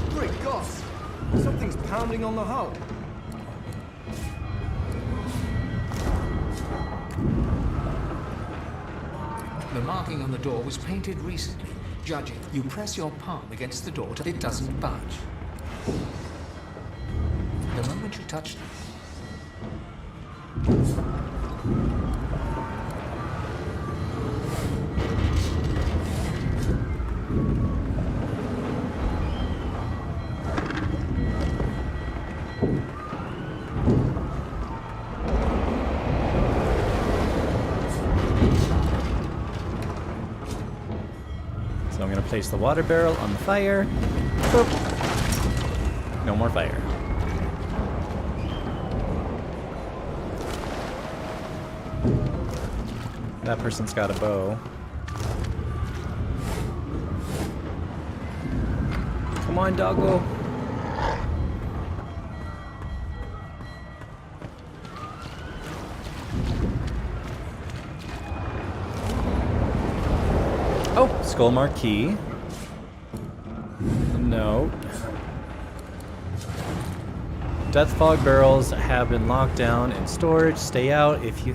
Great gods! Something's pounding on the hull. The marking on the door was painted recently. Judging, you press your palm against the door till it doesn't budge. The moment you touch it, So I'm gonna place the water barrel on the fire. Boop. No more fire. That person's got a bow. Come on, doggo. Oh, skull marquee. Note. Death fog barrels have been locked down in storage. Stay out. If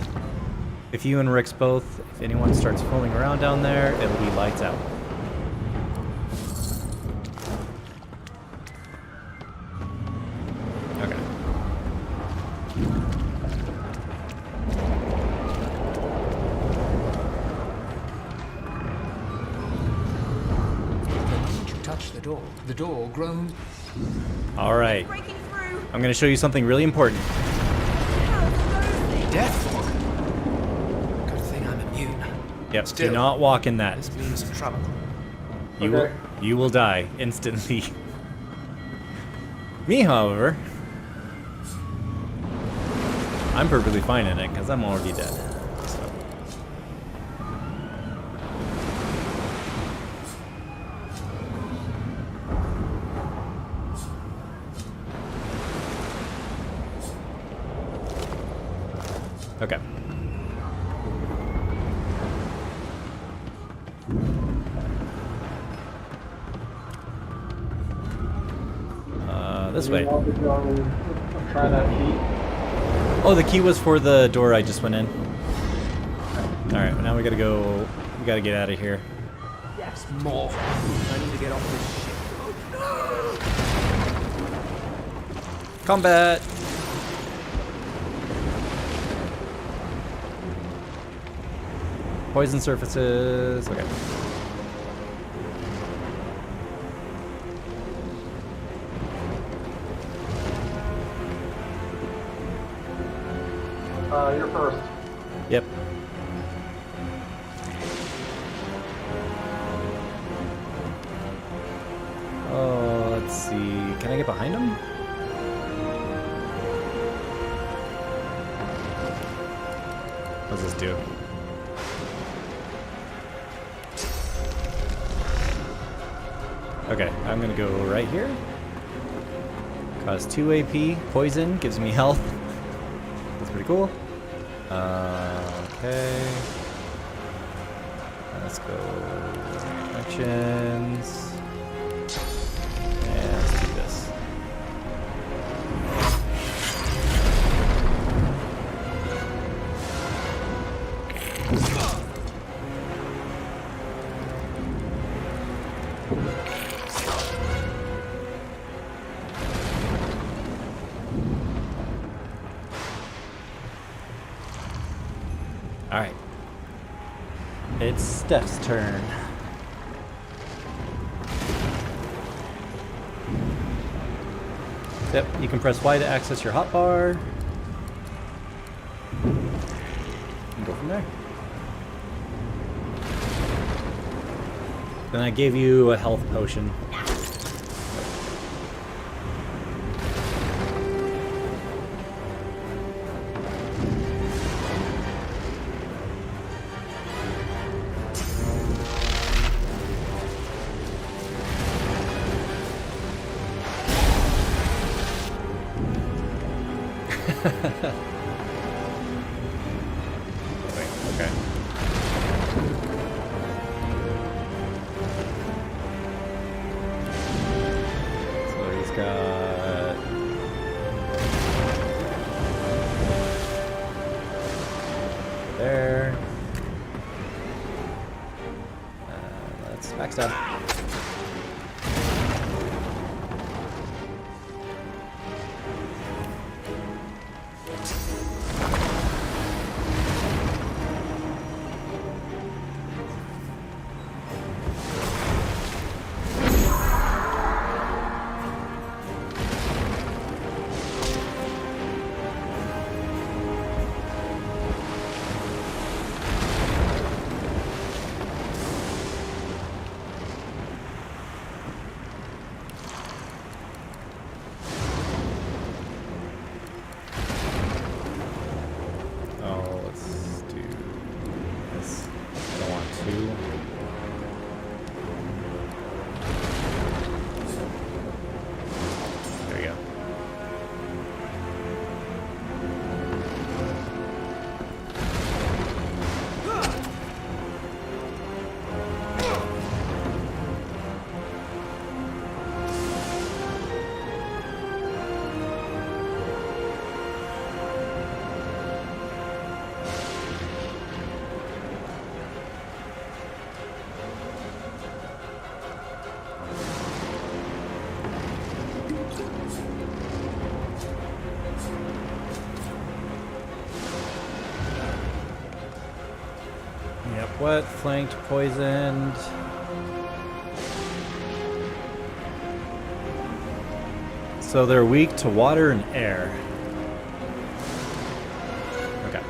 you and Rick's both, if anyone starts fooling around down there, it'll be lights out. Okay. door. The door groaned. All right. Breaking through. I'm going to show you something really important. Death fog. Good thing I'm immune. Yep. Still, do not walk in that. This means trouble. You will die instantly. Me, however, I'm perfectly fine in it because I'm already dead. So. Okay. This way. Try that key. Oh, the key was for the door I just went in. Alright, now we gotta go. We gotta get out of here. Yes, more. I need to get off this ship. Combat! Poison surfaces. Okay. You're first. Yep. Oh, let's see. Can I get behind him? What does this do? Okay, I'm gonna go right here. Cause 2 AP. Poison gives me health. That's pretty cool. Okay. Let's go actions. And let's do this. Alright. It's Steph's turn. Yep, you can press Y to access your hotbar. And go from there. Then I gave you a health potion. Wait, okay. So he's got there. Let's backstab. Oh, let's do this. I don't want to. There you go. Yep, wet, flanked, poisoned. So they're weak to water and air. Okay.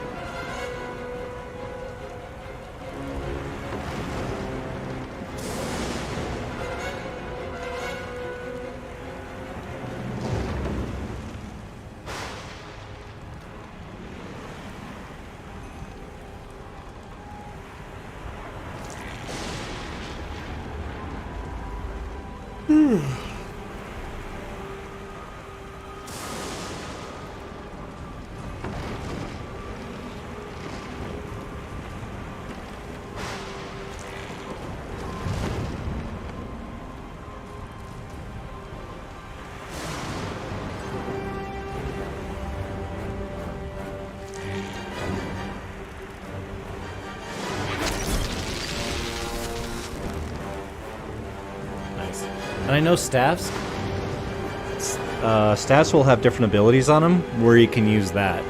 And I know staffs will have different abilities on them where you can use that.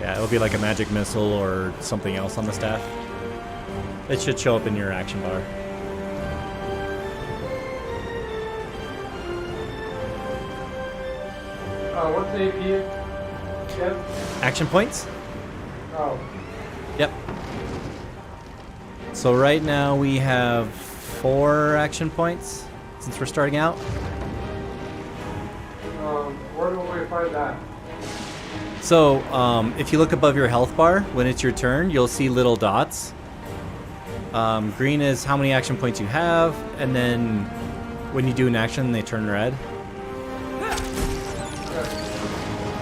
Yeah, it'll be like a magic missile or something else on the staff. It should show up in your action bar. What's the AP? Yes? Action points? Oh. Yep. So right now we have 4 action points since we're starting out. Where do we find that? So if you look above your health bar, when it's your turn, you'll see little dots. Green is how many action points you have, and then when you do an action, they turn red.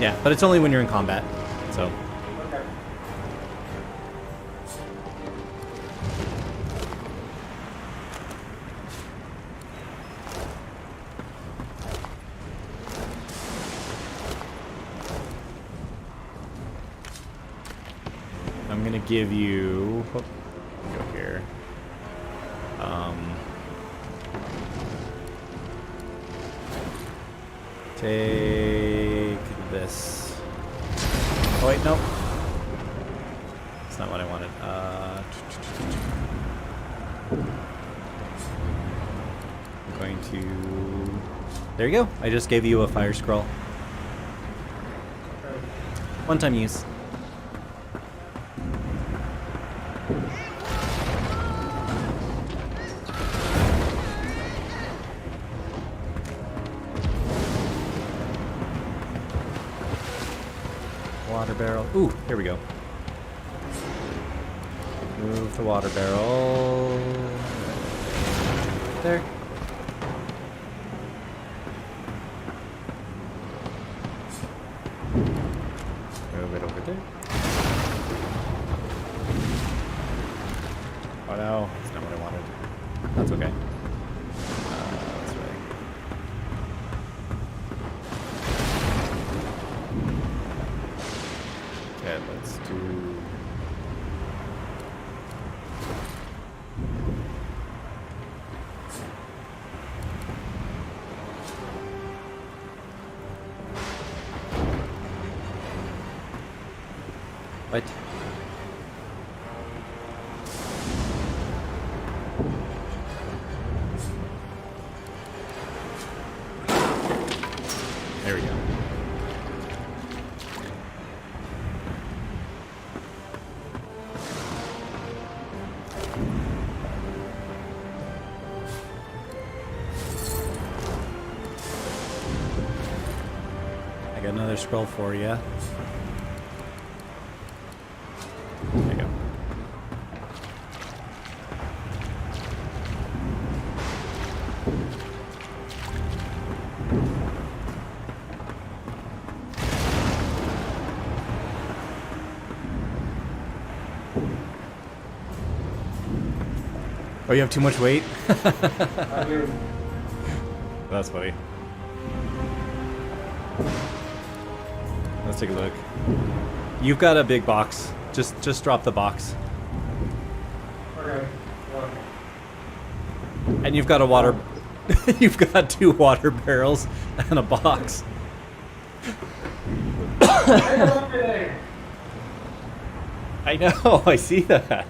Yeah, but it's only when you're in combat, so. Okay. I'm gonna give you. Oh, go here. Take this. Oh wait, no. That's not what I wanted. I'm going to. There you go. I just gave you a fire scroll. One-time use. Water barrel. Ooh, here we go. Move the water barrel. There. Move it over there. Oh no, that's not what I wanted. That's okay. This way. Okay, let's do... What? There we go. I got another scroll for you. There you go. Oh, you have too much weight? I do. That's funny. Let's take a look. You've got a big box. Just drop the box. Okay. And you've got a water... you've got 2 water barrels and a box. I know, I see that.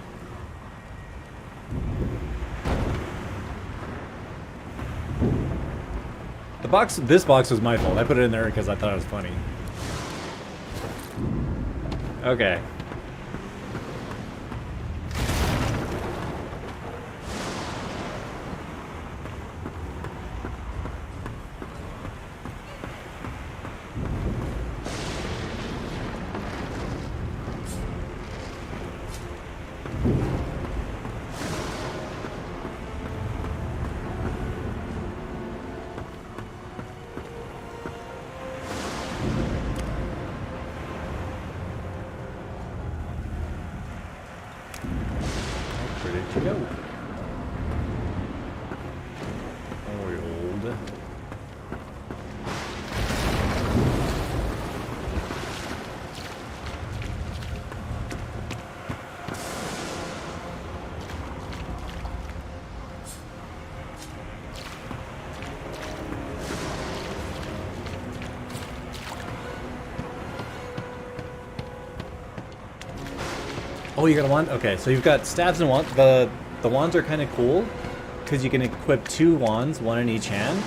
This box was my fault. I put it in there because I thought it was funny. Okay. Oh, you got a wand? Okay, so you've got stabs and wands. The wands are kind of cool because you can equip 2 wands, 1 in each hand,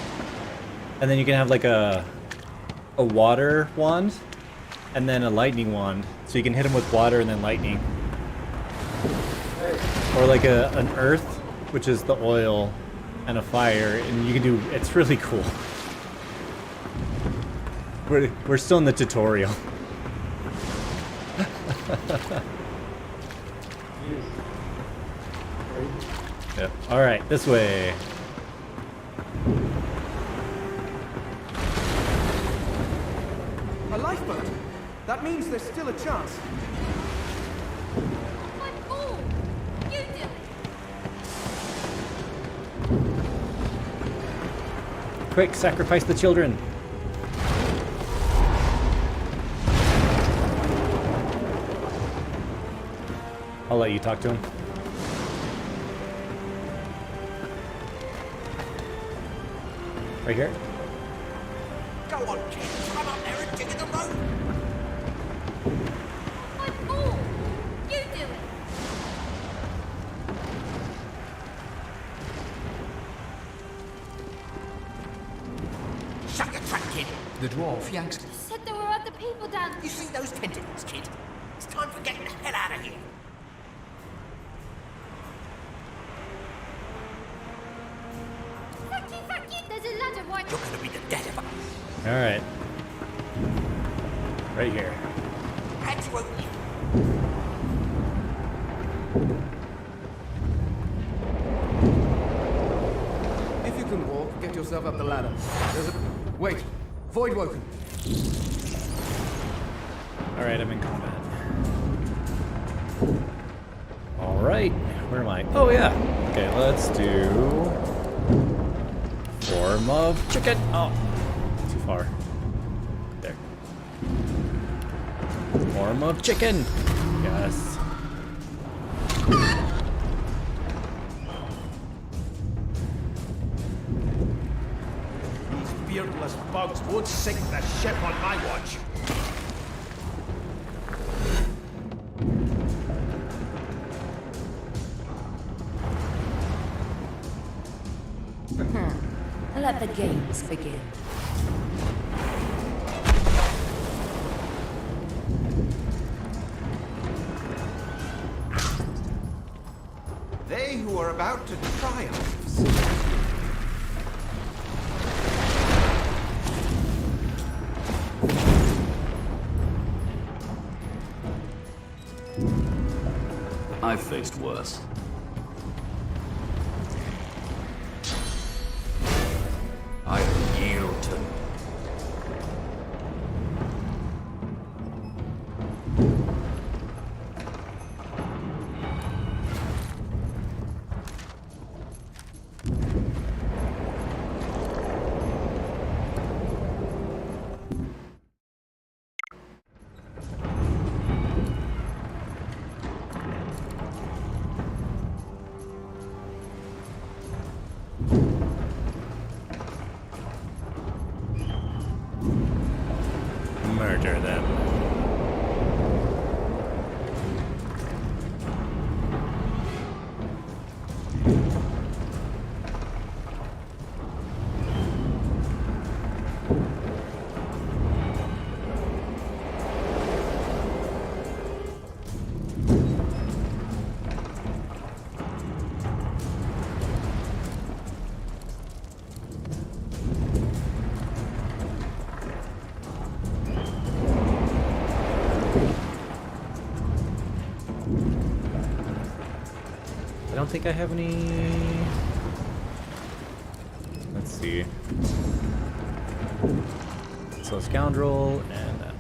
and then you can have like a water wand and then a lightning wand, so you can hit them with water and then lightning, or like an earth, which is the oil, and a fire, and you can do. It's really cool. We're still in the tutorial. Yep. All right, this way. A lifeboat. That means there's still a chance. Quick, sacrifice the children. I'll let you talk to him. Right here? Go on, kid. Come up there and dig in the road. You do it. Shut your trap, kid. The dwarf yanks. You said there were other people down there. You see those tentacles, kid? It's time for getting the hell out of here. Fuck you, there's a ladder right. You're gonna be the death of us. All right. Right here. How'd you open it? If you can walk, get yourself up the ladder. There's a... Wait. Void woken. All right, I'm in combat. All right, where am I? Oh yeah. Okay, let's do form of chicken. Oh, too far. There. Form of chicken. Yes. These beardless bugs won't sink the ship on my watch. Let the games begin. They who are about to triumph. I've faced worse. I yield to... I don't think I have any... Let's see. So scoundrel and that.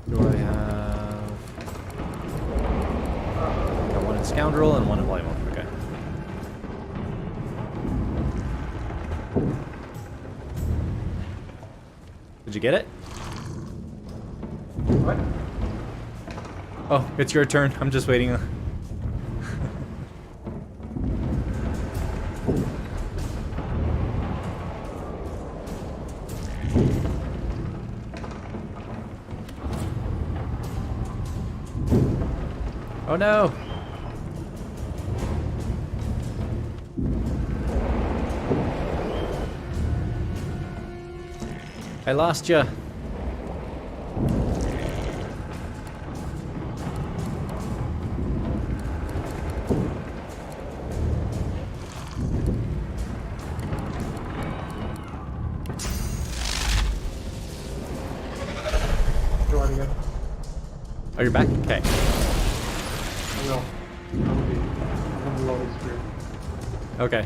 Do I have... Got one in scoundrel and one in volume. Okay. Did you get it? What? Oh, it's your turn. I'm just waiting. Oh no! I lost you. Join again. Oh, you're back? Okay. I will. I'm the lowest screen. Okay.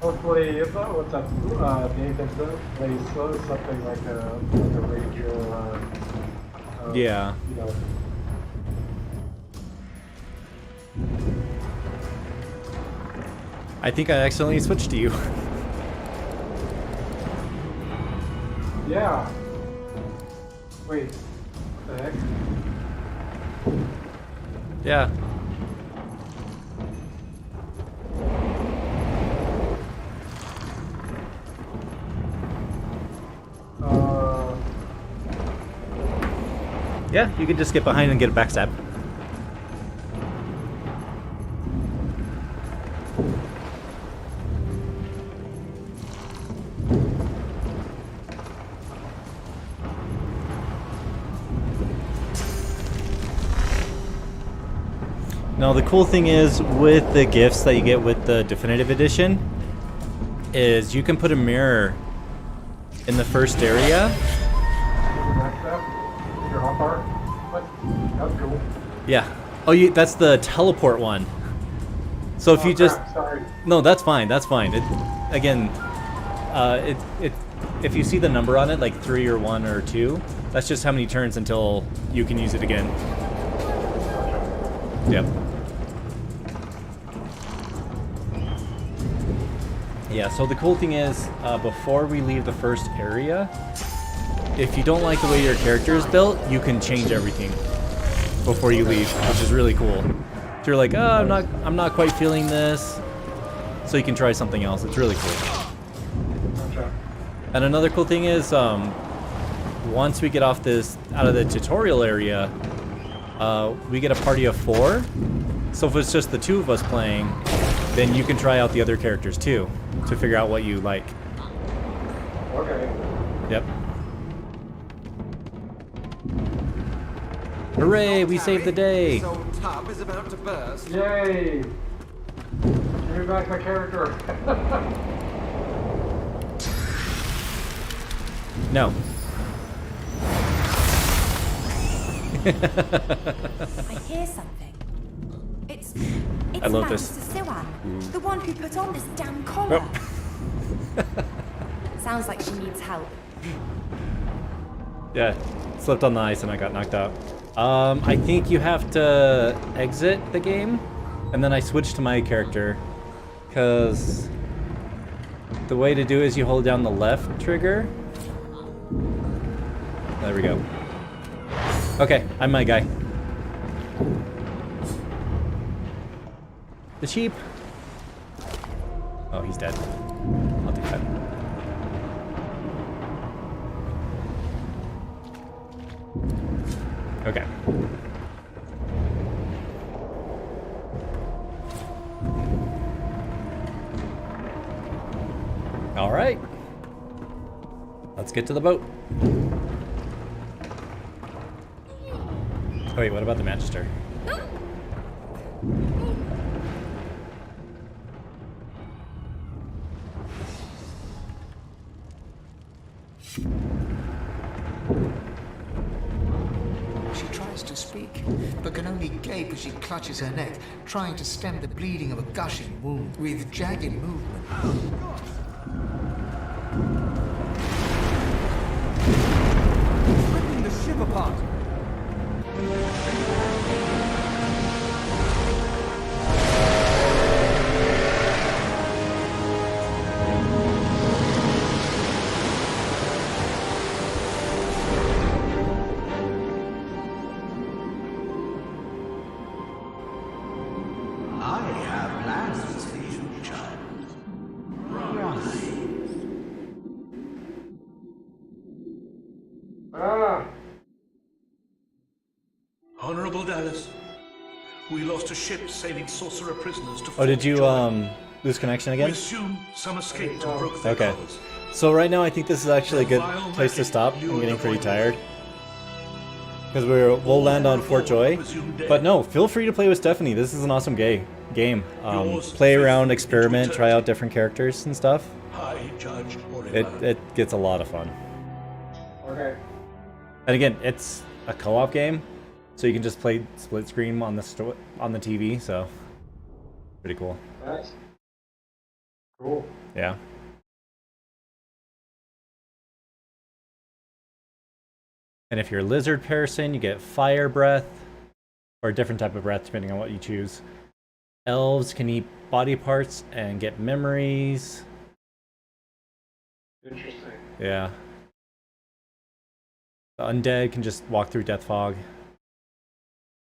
Hopefully, what's up? Nathan plays something like a ranger. Yeah. You know. I think I accidentally switched to you. Yeah. Wait. What the heck? Yeah. Yeah, you can just get behind and get a backstab. Now the cool thing is with the gifts that you get with the definitive edition is you can put a mirror in the first area. What? That's cool. Yeah. Oh, that's the teleport one. So if you just... Sorry. No, that's fine. That's fine. Again, if you see the number on it, like 3 or 1 or 2, that's just how many turns until you can use it again. Yep. Yeah, so the cool thing is, before we leave the first area, if you don't like the way your character is built, you can change everything before you leave, which is really cool. So you're like, oh, I'm not quite feeling this, so you can try something else. It's really cool. And another cool thing is, once we get out of the tutorial area, we get a party of 4. So if it's just the 2 of us playing, then you can try out the other characters too, to figure out what you like. Okay. Yep. Hooray, we saved the day! This old tub is about to burst. Yay! Give me back my character. No. I hear something. It's I love this. Magister Siwan, the one who put on this damn collar. Sounds like she needs help. Yeah, slipped on the ice and I got knocked out. I think you have to exit the game, and then I switched to my character, because the way to do it is you hold down the left trigger. There we go. Okay, I'm my guy. The sheep. Oh, he's dead. I'll take that. Okay. All right. Let's get to the boat. Oh, wait, what about the Magister? She tries to speak, but can only gape as she clutches her neck, trying to stem the bleeding of a gushing wound with jagged movement. Ripping the ship apart! I have plans for you, child. Ah! Honorable Dallas, we lost a ship sailing sorcerer prisoners to Oh, did you Joy. lose connection We again? assume some escaped and broke their Okay. covers. So right now I think this is actually a good place to stop. I'm getting pretty tired. Because we'll land on Fort Joy. But no, feel free to play with Stephanie. This is an awesome game. Play around, experiment, try out different characters and stuff. High Judge It gets a lot of fun. Okay. And again, it's a co-op game, so you can just play split screen on the TV. So pretty cool. Nice. Cool. Yeah. And if you're a lizard person, you get fire breath, or a different type of breath depending on what you choose. Elves can eat body parts and get memories. Interesting. Yeah. The undead can just walk through death fog.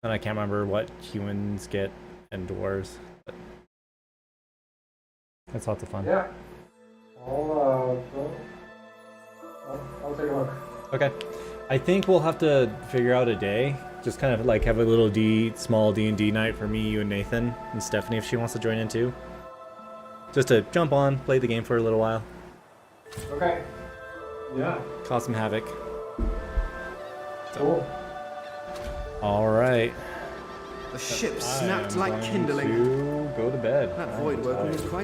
And I can't remember what humans get and dwarves. But that's lots of fun. Yeah. I'll take a look. Okay. I think we'll have to figure out a day. Just kind of like have a little small D&D night for me, you, and Nathan, and Stephanie if she wants to join in too. Just to jump on, play the game for a little while. Okay. Yeah. Cause some havoc. Cool. All right. The ship I snapped am like going kindling. to go to bed. That void working is quite